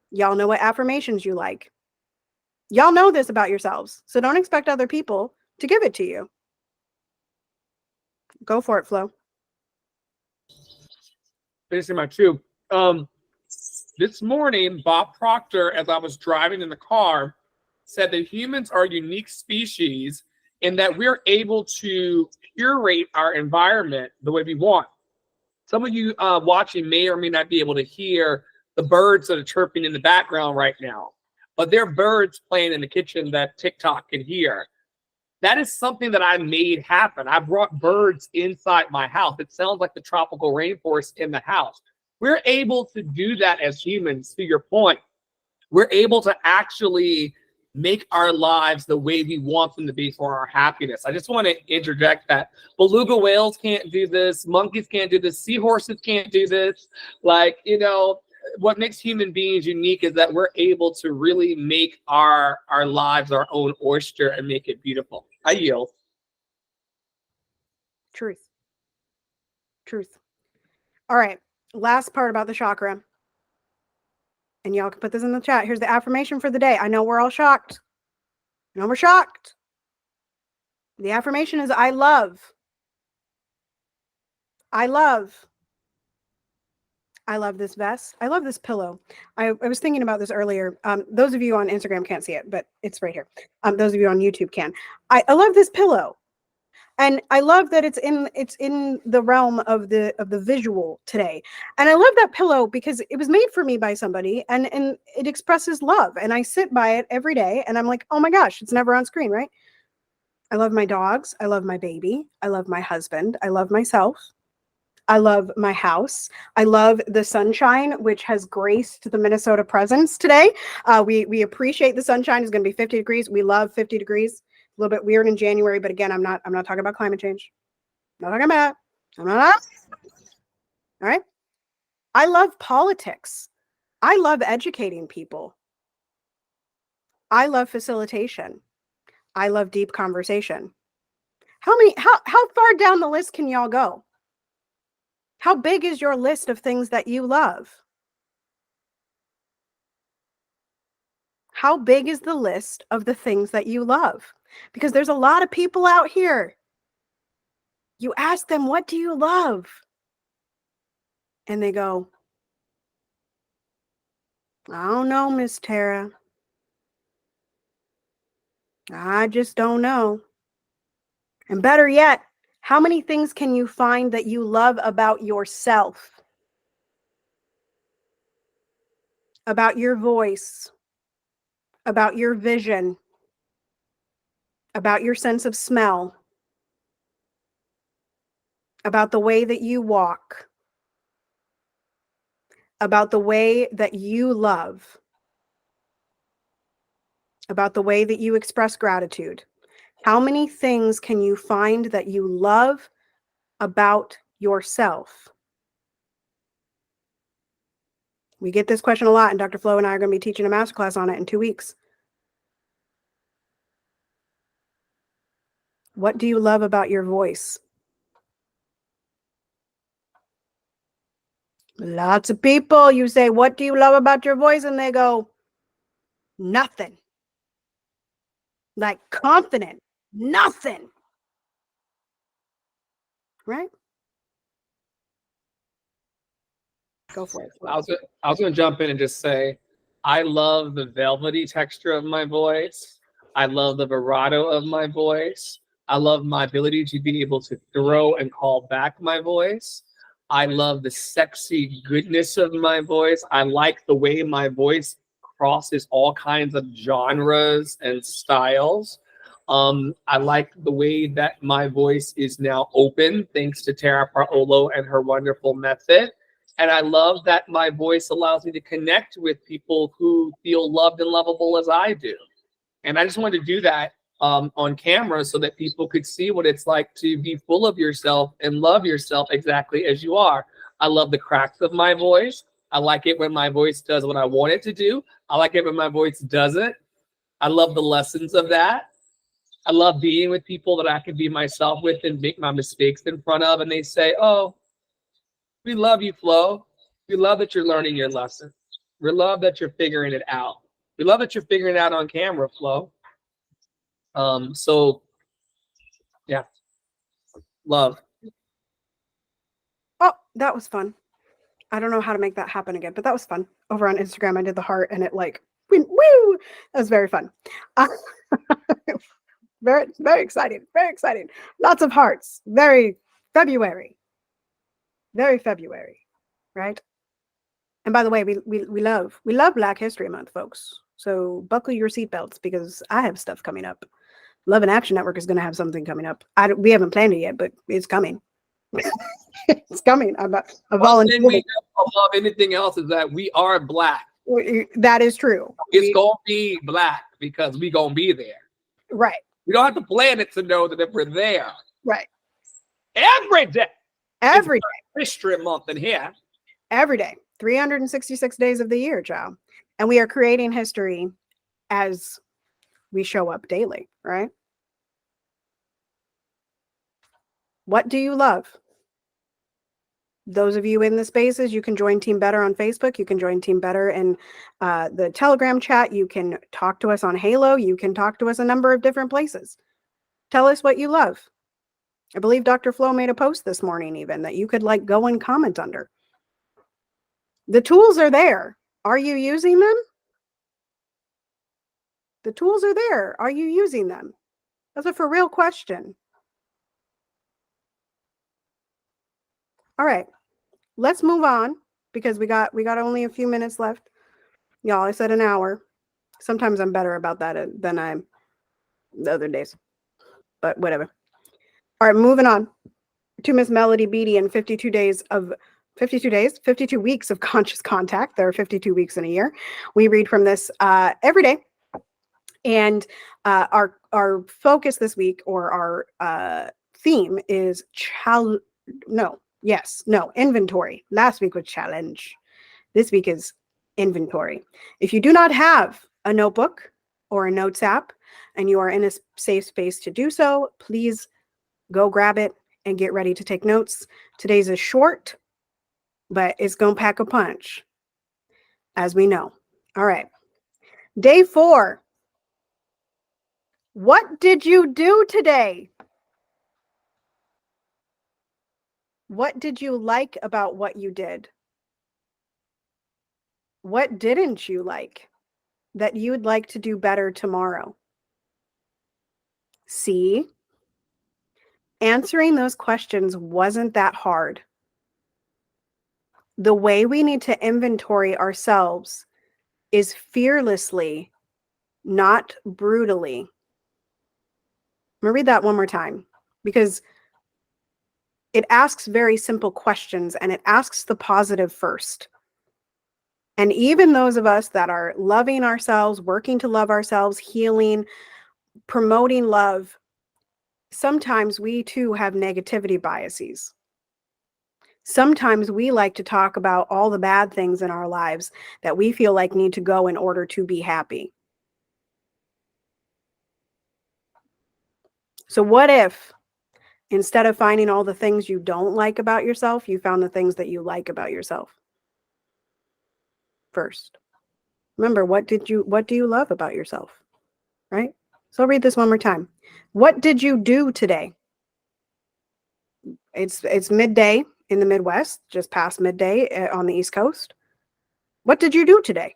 Y'all know what affirmations you like. Y'all know this about yourselves. So don't expect other people to give it to you. Go for it, Flo. Finishing my chew. This morning, Bob Proctor, as I was driving in the car, said that humans are a unique species and that we're able to curate our environment the way we want. Some of you watching may or may not be able to hear the birds that are chirping in the background right now, but they're birds playing in the kitchen that TikTok can hear. That is something that I made happen. I brought birds inside my house. It sounds like the tropical rainforest in the house. We're able to do that as humans, to your point. We're able to actually make our lives the way we want them to be for our happiness. I just want to interject that beluga whales can't do this, monkeys can't do this, seahorses can't do this. Like, you know, what makes human beings unique is that we're able to really make our lives our own oyster and make it beautiful. I yield. Truth. All right. Last part about the chakra. And y'all can put this in the chat. Here's the affirmation for the day. I know we're all shocked. I know we're shocked. The affirmation is I love. I love this vest. I love this pillow. I was thinking about this earlier. Those of you on Instagram can't see it, but it's right here. Those of you on YouTube can. I love this pillow. And I love that it's in the realm of the visual today. And I love that pillow because it was made for me by somebody and it expresses love. And I sit by it every day and I'm like, oh my gosh, it's never on screen, right? I love my dogs. I love my baby. I love my husband. I love myself. I love my house. I love the sunshine, which has graced the Minnesota presence today. We appreciate the sunshine. It's going to be 50 degrees. We love 50 degrees. A little bit weird in January, but again, I'm not talking about climate change. I'm not talking about. I'm not. All right. I love politics. I love educating people. I love facilitation. I love deep conversation. How far down the list can y'all go? How big is your list of things that you love? How big is the list of the things that you love? Because there's a lot of people out here. You ask them, what do you love? And they go, I don't know, Miss Tara. I just don't know. And better yet, how many things can you find that you love about yourself? About your voice, about your vision, about your sense of smell, about the way that you walk, about the way that you love, about the way that you express gratitude. How many things can you find that you love about yourself? We get this question a lot, and Dr. Flo and I are going to be teaching a masterclass on it in 2 weeks. What do you love about your voice? Lots of people, you say, what do you love about your voice? And they go, nothing. Like confident, nothing. Right? Go for it. I was going to jump in and just say, I love the velvety texture of my voice. I love the vibrato of my voice. I love my ability to be able to throw and call back my voice. I love the sexy goodness of my voice. I like the way my voice crosses all kinds of genres and styles. I like the way that my voice is now open, thanks to Tara Paolo and her wonderful method. And I love that my voice allows me to connect with people who feel loved and lovable as I do. And I just wanted to do that on camera so that people could see what it's like to be full of yourself and love yourself exactly as you are. I love the cracks of my voice. I like it when my voice does what I want it to do. I like it when my voice doesn't. I love the lessons of that. I love being with people that I can be myself with and make my mistakes in front of. And they say, oh, we love you, Flo. We love that you're learning your lesson. We love that you're figuring it out. We love that you're figuring it out on camera, Flo. So yeah, love. Oh, that was fun. I don't know how to make that happen again, but that was fun. Over on Instagram, I did the heart and it like went woo. That was very fun. Very, very exciting. Very exciting. Lots of hearts. Very February. Very February, right? And by the way, we love Black History Month, folks. So buckle your seatbelts because I have stuff coming up. Love and Action Network is going to have something coming up. We haven't planned it yet, but it's coming. It's coming. I'm a volunteer. One thing we know above anything else is that we are Black. That is true. It's going to be Black because we going to be there. Right. We don't have to plan it to know that if we're there. Right. Every day. Every day. History Month in here. Every day. 366 days of the year, child. And we are creating history as we show up daily, right? What do you love? Those of you in the spaces, you can join Team Better on Facebook. You can join Team Better in the Telegram chat. You can talk to us on Halo. You can talk to us a number of different places. Tell us what you love. I believe Dr. Flo made a post this morning even that you could like go and comment under. The tools are there. Are you using them? The tools are there. Are you using them? That's a for real question. All right. Let's move on because we got only a few minutes left. Y'all, I said an hour. Sometimes I'm better about that than I'm the other days. But whatever. All right, moving on to Miss Melody Beattie and 52 weeks of conscious contact. There are 52 weeks in a year. We read from this every day. And our focus this week, or our theme, is inventory. Last week was challenge. This week is inventory. If you do not have a notebook or a notes app and you are in a safe space to do so, please go grab it and get ready to take notes. Today's is short, but it's going to pack a punch, as we know. All right. Day 4. What did you do today? What did you like about what you did? What didn't you like that you'd like to do better tomorrow? See, answering those questions wasn't that hard. The way we need to inventory ourselves is fearlessly, not brutally. I'm going to read that one more time because it asks very simple questions and it asks the positive first. And even those of us that are loving ourselves, working to love ourselves, healing, promoting love, sometimes we too have negativity biases. Sometimes we like to talk about all the bad things in our lives that we feel like need to go in order to be happy. So what if instead of finding all the things you don't like about yourself, you found the things that you like about yourself first? Remember, what do you love about yourself? Right? So I'll read this one more time. What did you do today? It's midday in the Midwest, just past midday on the East Coast. What did you do today?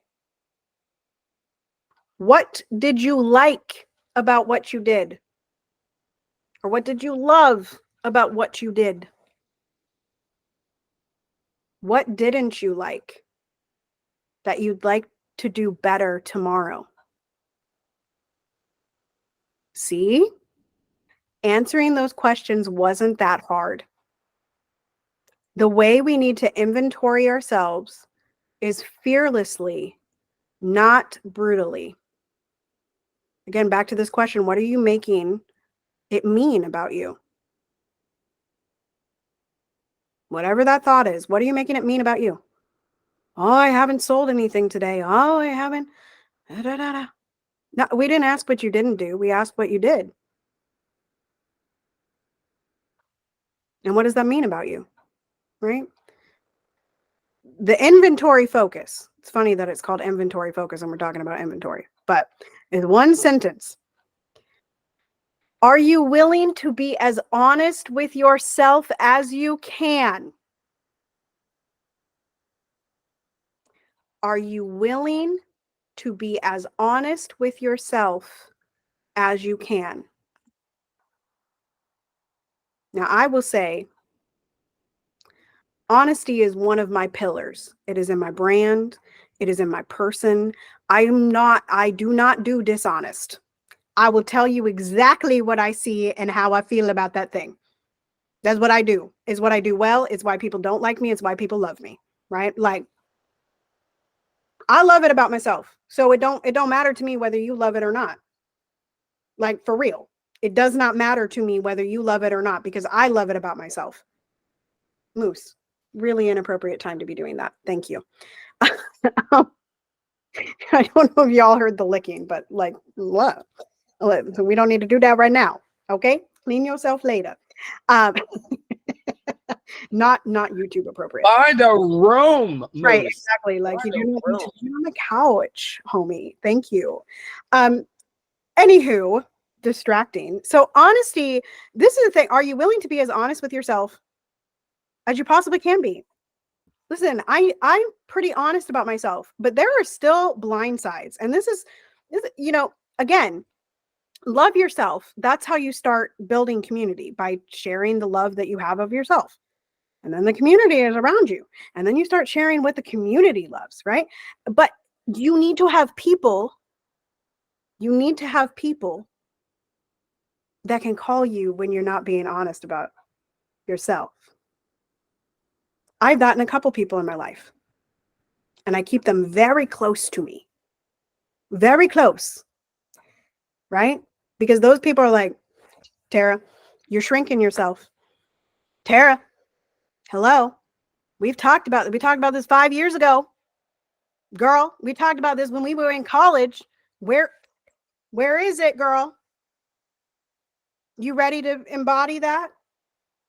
What did you like about what you did? Or what did you love about what you did? What didn't you like that you'd like to do better tomorrow? See? Answering those questions wasn't that hard. The way we need to inventory ourselves is fearlessly, not brutally. Again, back to this question, what are you making it mean about you? Whatever that thought is, what are you making it mean about you? Oh, I haven't sold anything today. Oh, I haven't. Da, da, da, da. No, we didn't ask what you didn't do. We asked what you did. And what does that mean about you? Right? The inventory focus. It's funny that it's called inventory focus and we're talking about inventory, but it's one sentence. Are you willing to be as honest with yourself as you can? Are you willing to be as honest with yourself as you can? Now, I will say, honesty is one of my pillars. It is in my brand. It is in my person. I do not do dishonest. I will tell you exactly what I see and how I feel about that thing. That's what I do. Is what I do well. It's why people don't like me. It's why people love me. Right? Like, I love it about myself. So it don't matter to me whether you love it or not. Like, for real. It does not matter to me whether you love it or not because I love it about myself. Moose, really inappropriate time to be doing that. Thank you. I don't know if y'all heard the licking, but like, love. So we don't need to do that right now. Okay? Clean yourself later. Um, not YouTube appropriate. Find a room, Right, Moose. exactly. Like, Find you a do not need to room. be on the couch, homie. Thank you. Anywho, distracting. So honesty, this is the thing. Are you willing to be as honest with yourself as you possibly can be? Listen, I'm pretty honest about myself, but there are still blind sides. And this is, again, love yourself. That's how you start building community, by sharing the love that you have of yourself. And then the community is around you. And then you start sharing what the community loves, right? But you need to have people that can call you when you're not being honest about yourself. I've gotten a couple people in my life, and I keep them very close to me. Very close, right? Because those people are like, Tara, you're shrinking yourself. Tara, hello. We talked about this 5 years ago. Girl, we talked about this when we were in college. Where is it, girl? You ready to embody that?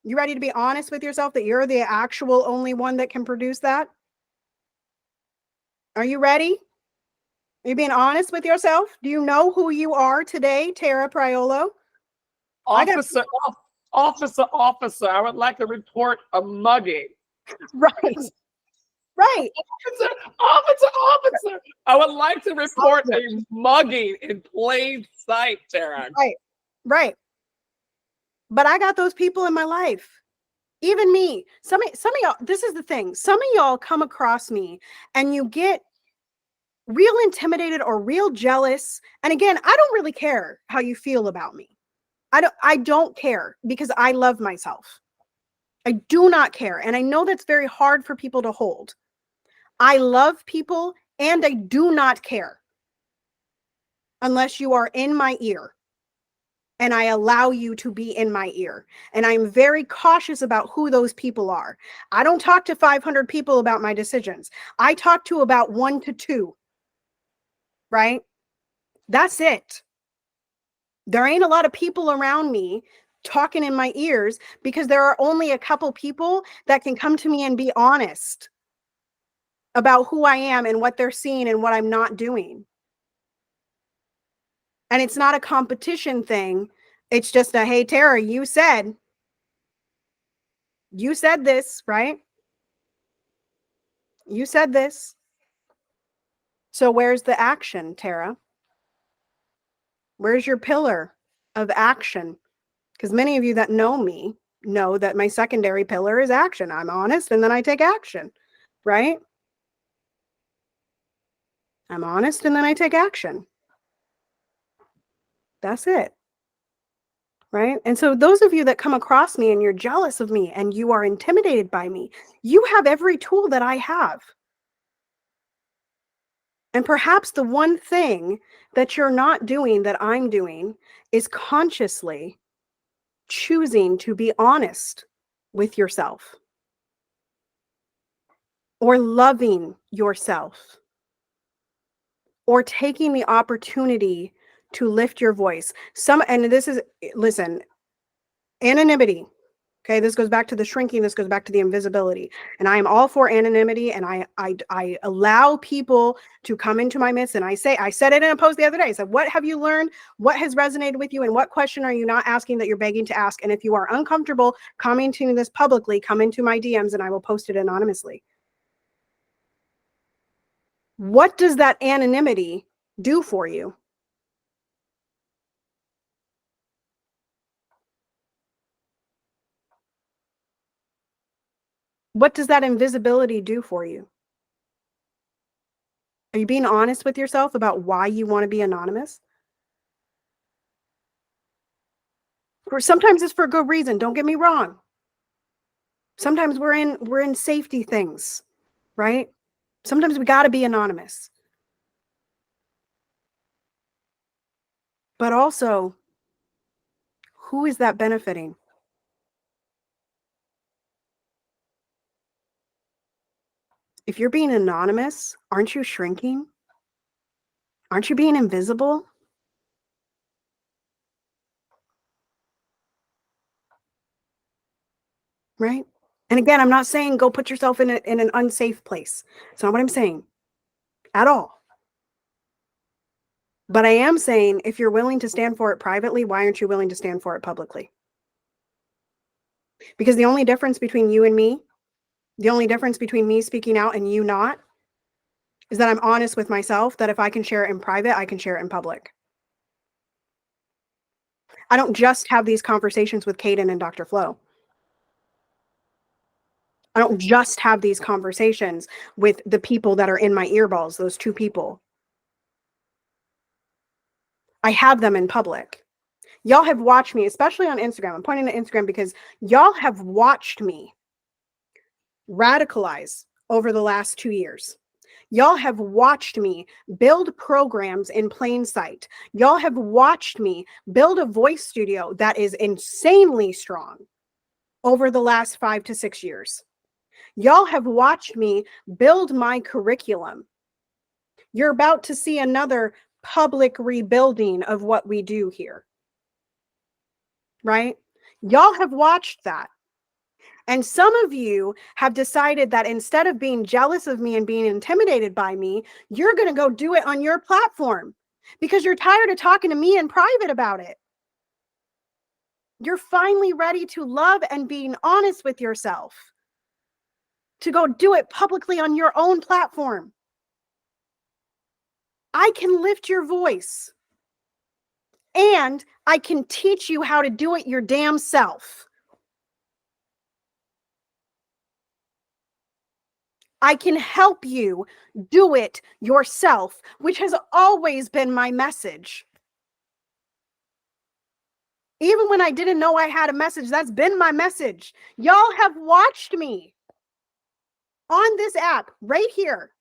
You ready to be honest with yourself that you're the actual only one that can produce that? Are you ready? Are you being honest with yourself? Do you know who you are today, Tara Priolo? Officer, I would like to report a mugging. Right. Right. Officer. I would like to report a mugging in plain sight, Tara. Right. But I got those people in my life. Even me. Some of y'all, this is the thing. Some of y'all come across me and you get real intimidated or real jealous. And again, I don't really care how you feel about me. I don't care because I love myself. I do not care. And I know that's very hard for people to hold. I love people and I do not care unless you are in my ear. and I allow you to be in my ear. And I'm very cautious about who those people are. I don't talk to 500 people about my decisions. I talk to about 1 to 2, right? That's it. There ain't a lot of people around me talking in my ears because there are only a couple people that can come to me and be honest about who I am and what they're seeing and what I'm not doing. And it's not a competition thing. It's just a, hey, Tara, you said this, right? You said this. So where's the action, Tara? Where's your pillar of action? Because many of you that know me know that my secondary pillar is action. I'm honest and then I take action, right? I'm honest and then I take action. That's it. Right? And so those of you that come across me and you're jealous of me and you are intimidated by me, you have every tool that I have. And perhaps the one thing that you're not doing that I'm doing is consciously choosing to be honest with yourself or loving yourself or taking the opportunity to lift your voice. And this is, listen, anonymity. Okay, this goes back to the shrinking. This goes back to the invisibility. And I am all for anonymity. And I allow people to come into my midst. And I said it in a post the other day. I said, what have you learned? What has resonated with you? And what question are you not asking that you're begging to ask? And if you are uncomfortable commenting this publicly, come into my DMs and I will post it anonymously. What does that anonymity do for you? What does that invisibility do for you? Are you being honest with yourself about why you want to be anonymous? Or sometimes it's for good reason. Don't get me wrong. Sometimes we're in safety things, right? Sometimes we got to be anonymous. But also, who is that benefiting? If you're being anonymous, aren't you shrinking? Aren't you being invisible? Right? And again, I'm not saying go put yourself in an unsafe place. It's not what I'm saying at all. But I am saying if you're willing to stand for it privately, why aren't you willing to stand for it publicly? Because the only difference between you and me, the only difference between me speaking out and you not, is that I'm honest with myself that if I can share it in private, I can share it in public. I don't just have these conversations with Caden and Dr. Flo. I don't just have these conversations with the people that are in my earballs, those 2 people. I have them in public. Y'all have watched me, especially on Instagram. I'm pointing to Instagram because y'all have watched me radicalize over the last 2 years. Y'all have watched me build programs in plain sight. Y'all have watched me build a voice studio that is insanely strong over the last 5 to 6 years. Y'all have watched me build my curriculum. You're about to see another public rebuilding of what we do here. Right? Y'all have watched that. And some of you have decided that instead of being jealous of me and being intimidated by me, you're going to go do it on your platform because you're tired of talking to me in private about it. You're finally ready to love and being honest with yourself, to go do it publicly on your own platform. I can lift your voice and I can teach you how to do it your damn self. I can help you do it yourself, which has always been my message. Even when I didn't know I had a message, that's been my message. Y'all have watched me on this app right here.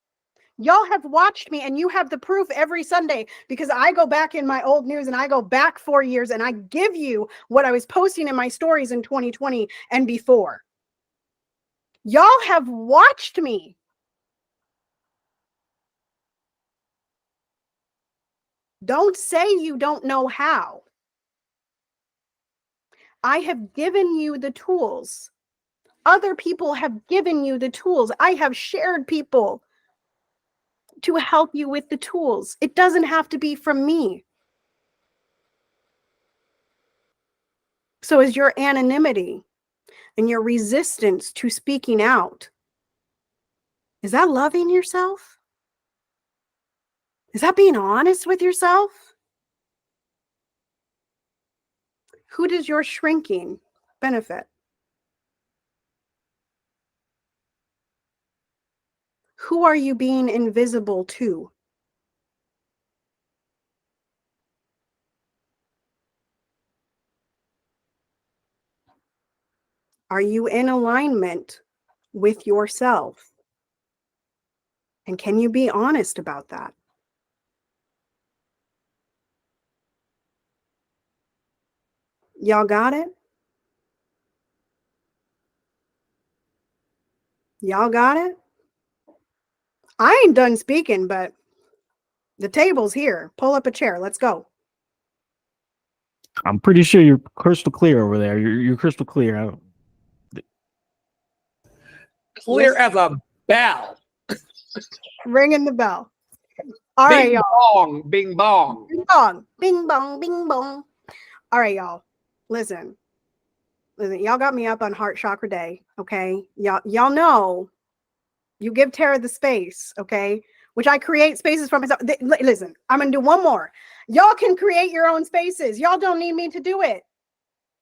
Y'all have watched me, and you have the proof every Sunday, because I go back in my old news and I go back 4 years and I give you what I was posting in my stories in 2020 and before. Y'all have watched me. Don't say you don't know how. I have given you the tools. Other people have given you the tools. I have shared people to help you with the tools. It doesn't have to be from me. So is your anonymity and your resistance to speaking out, is that loving yourself? Is that being honest with yourself? Who does your shrinking benefit? Who are you being invisible to? Are you in alignment with yourself? And can you be honest about that? Y'all got it? Y'all got it? I ain't done speaking, but the table's here. Pull up a chair. Let's go. I'm pretty sure you're crystal clear over there. You're crystal clear. Clear as a bell. Ringing the bell. All right, Bing y'all. bong, bing bong. Bing bong, bing bong, bing bong. All right, y'all. Listen, y'all got me up on Heart Chakra Day. Okay, y'all know you give Tara the space. Okay, which I create spaces for myself. Listen, I'm gonna do one more. Y'all can create your own spaces. Y'all don't need me to do it.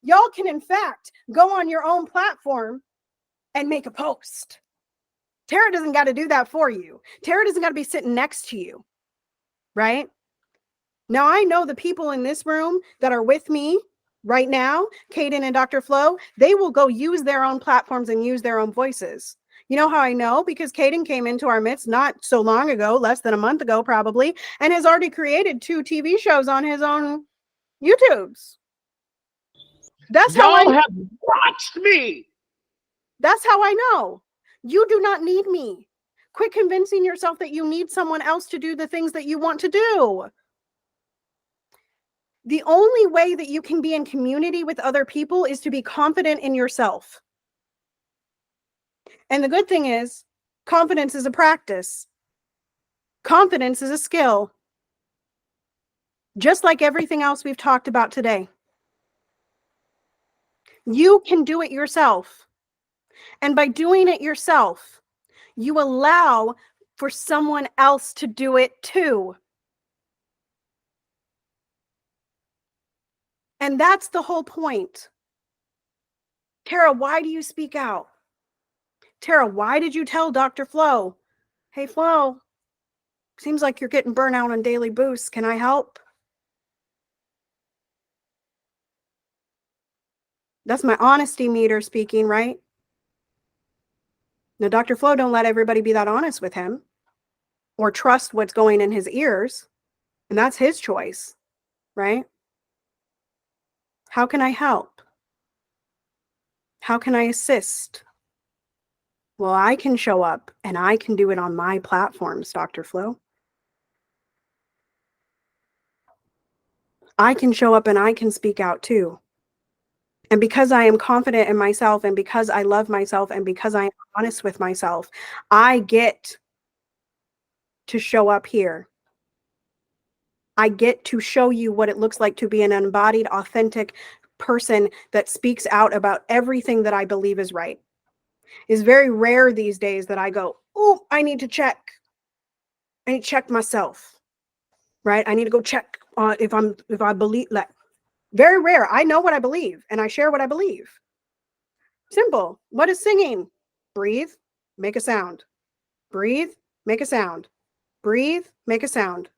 Y'all can, in fact, go on your own platform and make a post. Tara doesn't got to do that for you. Tara doesn't got to be sitting next to you, right? Now, I know the people in this room that are with me right now, Kaden and Dr. Flo, they will go use their own platforms and use their own voices. You know how I know? Because Kaden came into our midst not so long ago, less than a month ago, probably, and has already created 2 TV shows on his own YouTubes. That's how Y'all have watched me. That's how I know. You do not need me. Quit convincing yourself that you need someone else to do the things that you want to do. The only way that you can be in community with other people is to be confident in yourself. And the good thing is, confidence is a practice. Confidence is a skill. Just like everything else we've talked about today. You can do it yourself. And by doing it yourself, you allow for someone else to do it too. And that's the whole point. Tara, why do you speak out? Tara, why did you tell Dr. Flo, hey, Flo, seems like you're getting burnt out on daily boosts. Can I help? That's my honesty meter speaking, right? Now, Dr. Flo don't let everybody be that honest with him or trust what's going in his ears. And that's his choice, right? How can I help? How can I assist? Well, I can show up and I can do it on my platforms, Dr. Flo. I can show up and I can speak out too. And because I am confident in myself and because I love myself and because I am honest with myself, I get to show up here. I get to show you what it looks like to be an embodied, authentic person that speaks out about everything that I believe is right. It's very rare these days that I go, oh, I need to check. I need to check myself, right? I need to go check if I believe that. Very rare. I know what I believe and I share what I believe. Simple. What is singing? Breathe, make a sound. Breathe, make a sound. Breathe, make a sound.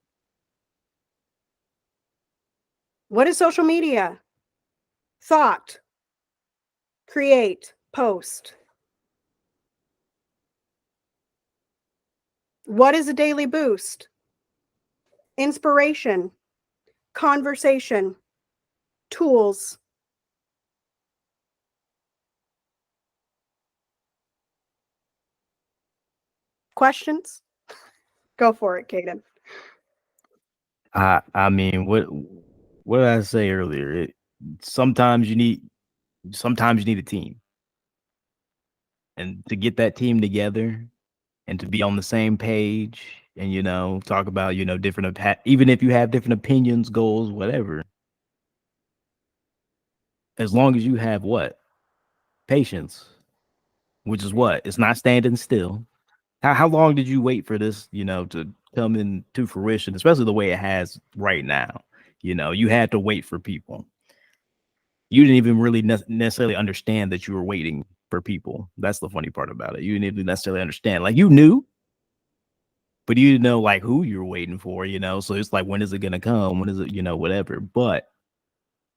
What is social media? Thought, create, post. What is a daily boost? Inspiration, conversation, tools. Questions? Go for it, Kaden. I mean, what did I say earlier? Sometimes you need a team, and to get that team together and to be on the same page, and talk about different even if you have different opinions, goals, whatever. As long as you have what? Patience, which is what? It's not standing still. How long did you wait for this, to come into fruition, especially the way it has right now? You had to wait for people. You didn't even really necessarily understand that you were waiting for people. That's the funny part about it. You didn't even necessarily understand. Like, you knew, but you didn't know like who you were waiting for, So it's like, when is it gonna come? When is it, whatever. But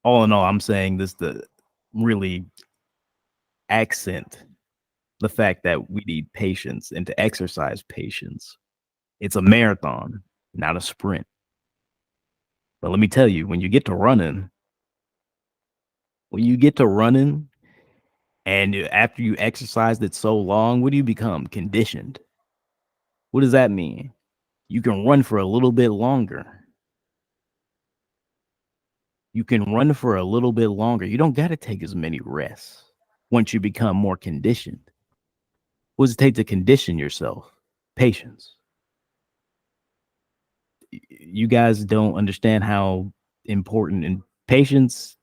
all in all, I'm saying this to really accent the fact that we need patience and to exercise patience. It's a marathon, not a sprint. But let me tell you, when you get to running, and after you exercised it so long, what do you become? Conditioned. What does that mean? You can run for a little bit longer. You can run for a little bit longer. You don't got to take as many rests once you become more conditioned. What does it take to condition yourself? Patience. You guys don't understand how important and patience,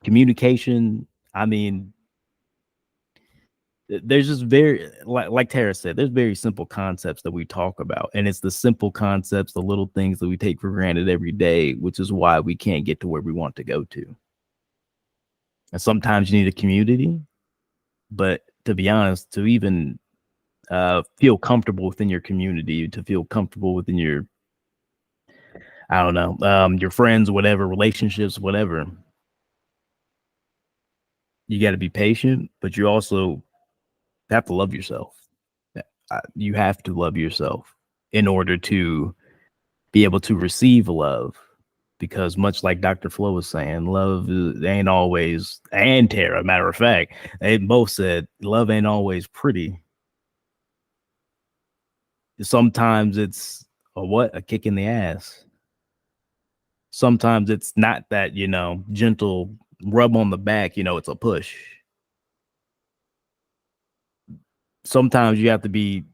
communication. I mean, there's just very, like Tara said, there's very simple concepts that we talk about, and it's the simple concepts, the little things that we take for granted every day, which is why we can't get to where we want to go to. And sometimes you need a community, but to be honest, to even feel comfortable within your community, to feel comfortable within your, I don't know, your friends, whatever, relationships, whatever, you got to be patient, but you also have to love yourself. You have to love yourself in order to be able to receive love, because much like Dr. Flo was saying, love ain't always, and Tara, matter of fact, they both said love ain't always pretty. Sometimes it's a kick in the ass. Sometimes it's not that, gentle rub on the back, it's a push. Sometimes you have to be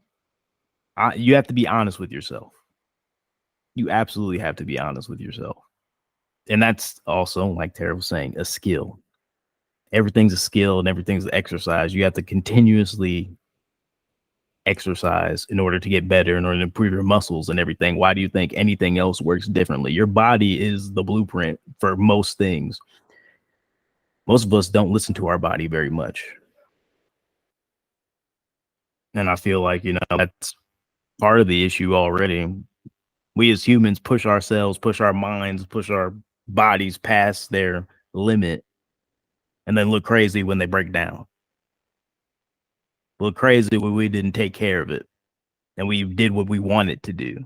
honest with yourself. You absolutely have to be honest with yourself. And that's also, like Tara was saying, a skill. Everything's a skill and everything's an exercise. You have to continuously exercise in order to get better, in order to improve your muscles and everything. Why do you think anything else works differently? Your body is the blueprint for most things. Most of us don't listen to our body very much. And I feel like, that's part of the issue already. We as humans push ourselves, push our minds, push our bodies past their limit, and then look crazy when they break down. Look crazy when we didn't take care of it and we did what we wanted to do.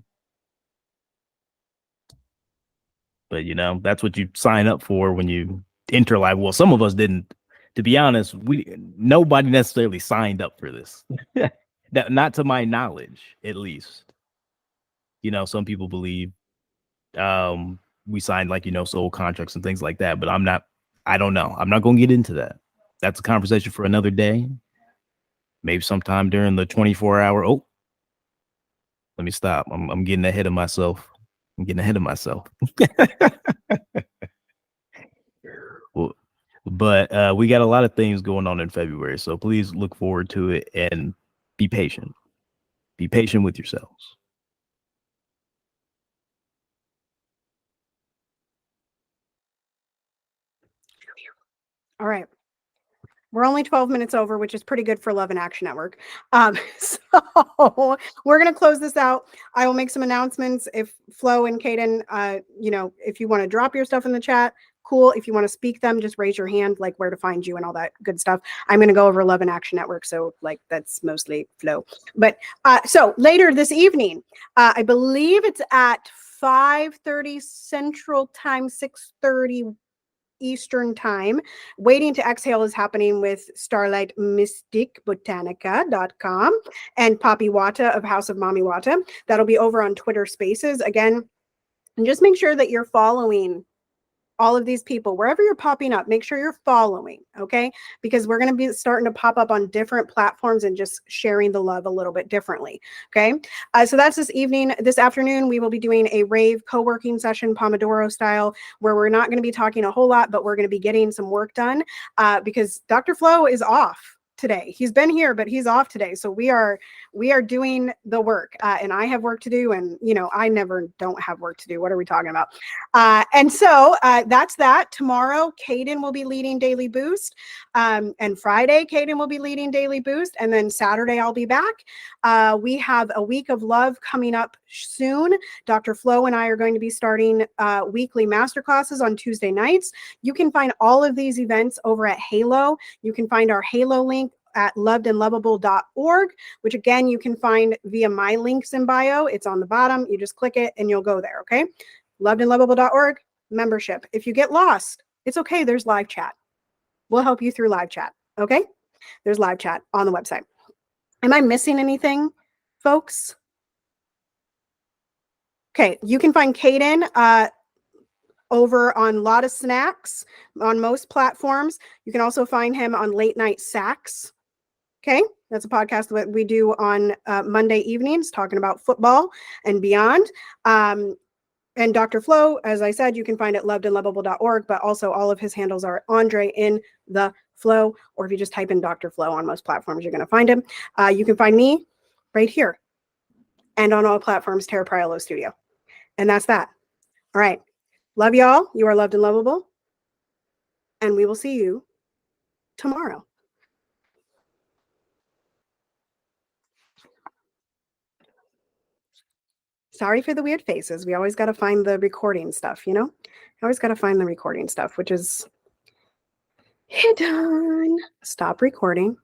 But that's what you sign up for when you enter life. Well, some of us didn't. To be honest, nobody necessarily signed up for this. Not to my knowledge, at least. Some people believe we signed soul contracts and things like that, but I don't know. I'm not going to get into that. That's a conversation for another day. Maybe sometime during the 24-hour. Oh, let me stop. I'm getting ahead of myself. Well, but we got a lot of things going on in February, so please look forward to it and be patient. Be patient with yourselves. All right. We're only 12 minutes over, which is pretty good for Love and Action Network. So we're going to close this out. I will make some announcements. If Flo and Kaden, if you want to drop your stuff in the chat, cool. If you want to speak them, just raise your hand, like where to find you and all that good stuff. I'm going to go over Love and Action Network, so like that's mostly Flo. But so later this evening, I believe it's at 5:30 Central Time, 6:30 Eastern Time. Waiting to Exhale is happening with Starlight Mystique Botanica.com and Poppy Wata of House of Mommy Wata. That'll be over on Twitter Spaces. Again, and just make sure that you're following all of these people wherever you're popping up. Make sure you're following, okay? Because we're going to be starting to pop up on different platforms and just sharing the love a little bit differently, okay? So that's this evening. This afternoon, we will be doing a rave co-working session, Pomodoro style, where we're not going to be talking a whole lot, but we're going to be getting some work done because Dr. Flo is off today. He's been here, but he's off today. So we are doing the work and I have work to do. And, you know, I never don't have work to do. What are we talking about? And so that's that. Tomorrow, Caden will be leading Daily Boost. And Friday, Caden will be leading Daily Boost. And then Saturday, I'll be back. We have a week of love coming up soon. Dr. Flo and I are going to be starting weekly masterclasses on Tuesday nights. You can find all of these events over at Halo. You can find our Halo link at lovedandlovable.org, which again, you can find via my links in bio. It's on the bottom. You just click it and you'll go there, okay? Lovedandlovable.org, membership. If you get lost, it's okay. There's live chat. We'll help you through live chat, okay? There's live chat on the website. Am I missing anything, folks? Okay, you can find Caden over on Lot of Snacks on most platforms. You can also find him on Late Night Sacks. Okay, that's a podcast that we do on Monday evenings talking about football and beyond. And Dr. Flo, as I said, you can find at lovedandlovable.org, but also all of his handles are Andre in the Flow, or if you just type in Dr. Flo on most platforms, you're going to find him. You can find me right here and on all platforms, Tara Priolo Studio. And that's that. All right. Love y'all. You are loved and lovable. And we will see you tomorrow. Sorry for the weird faces. We always got to find the recording stuff, you know? Always got to find the recording stuff, which is hidden. Stop recording.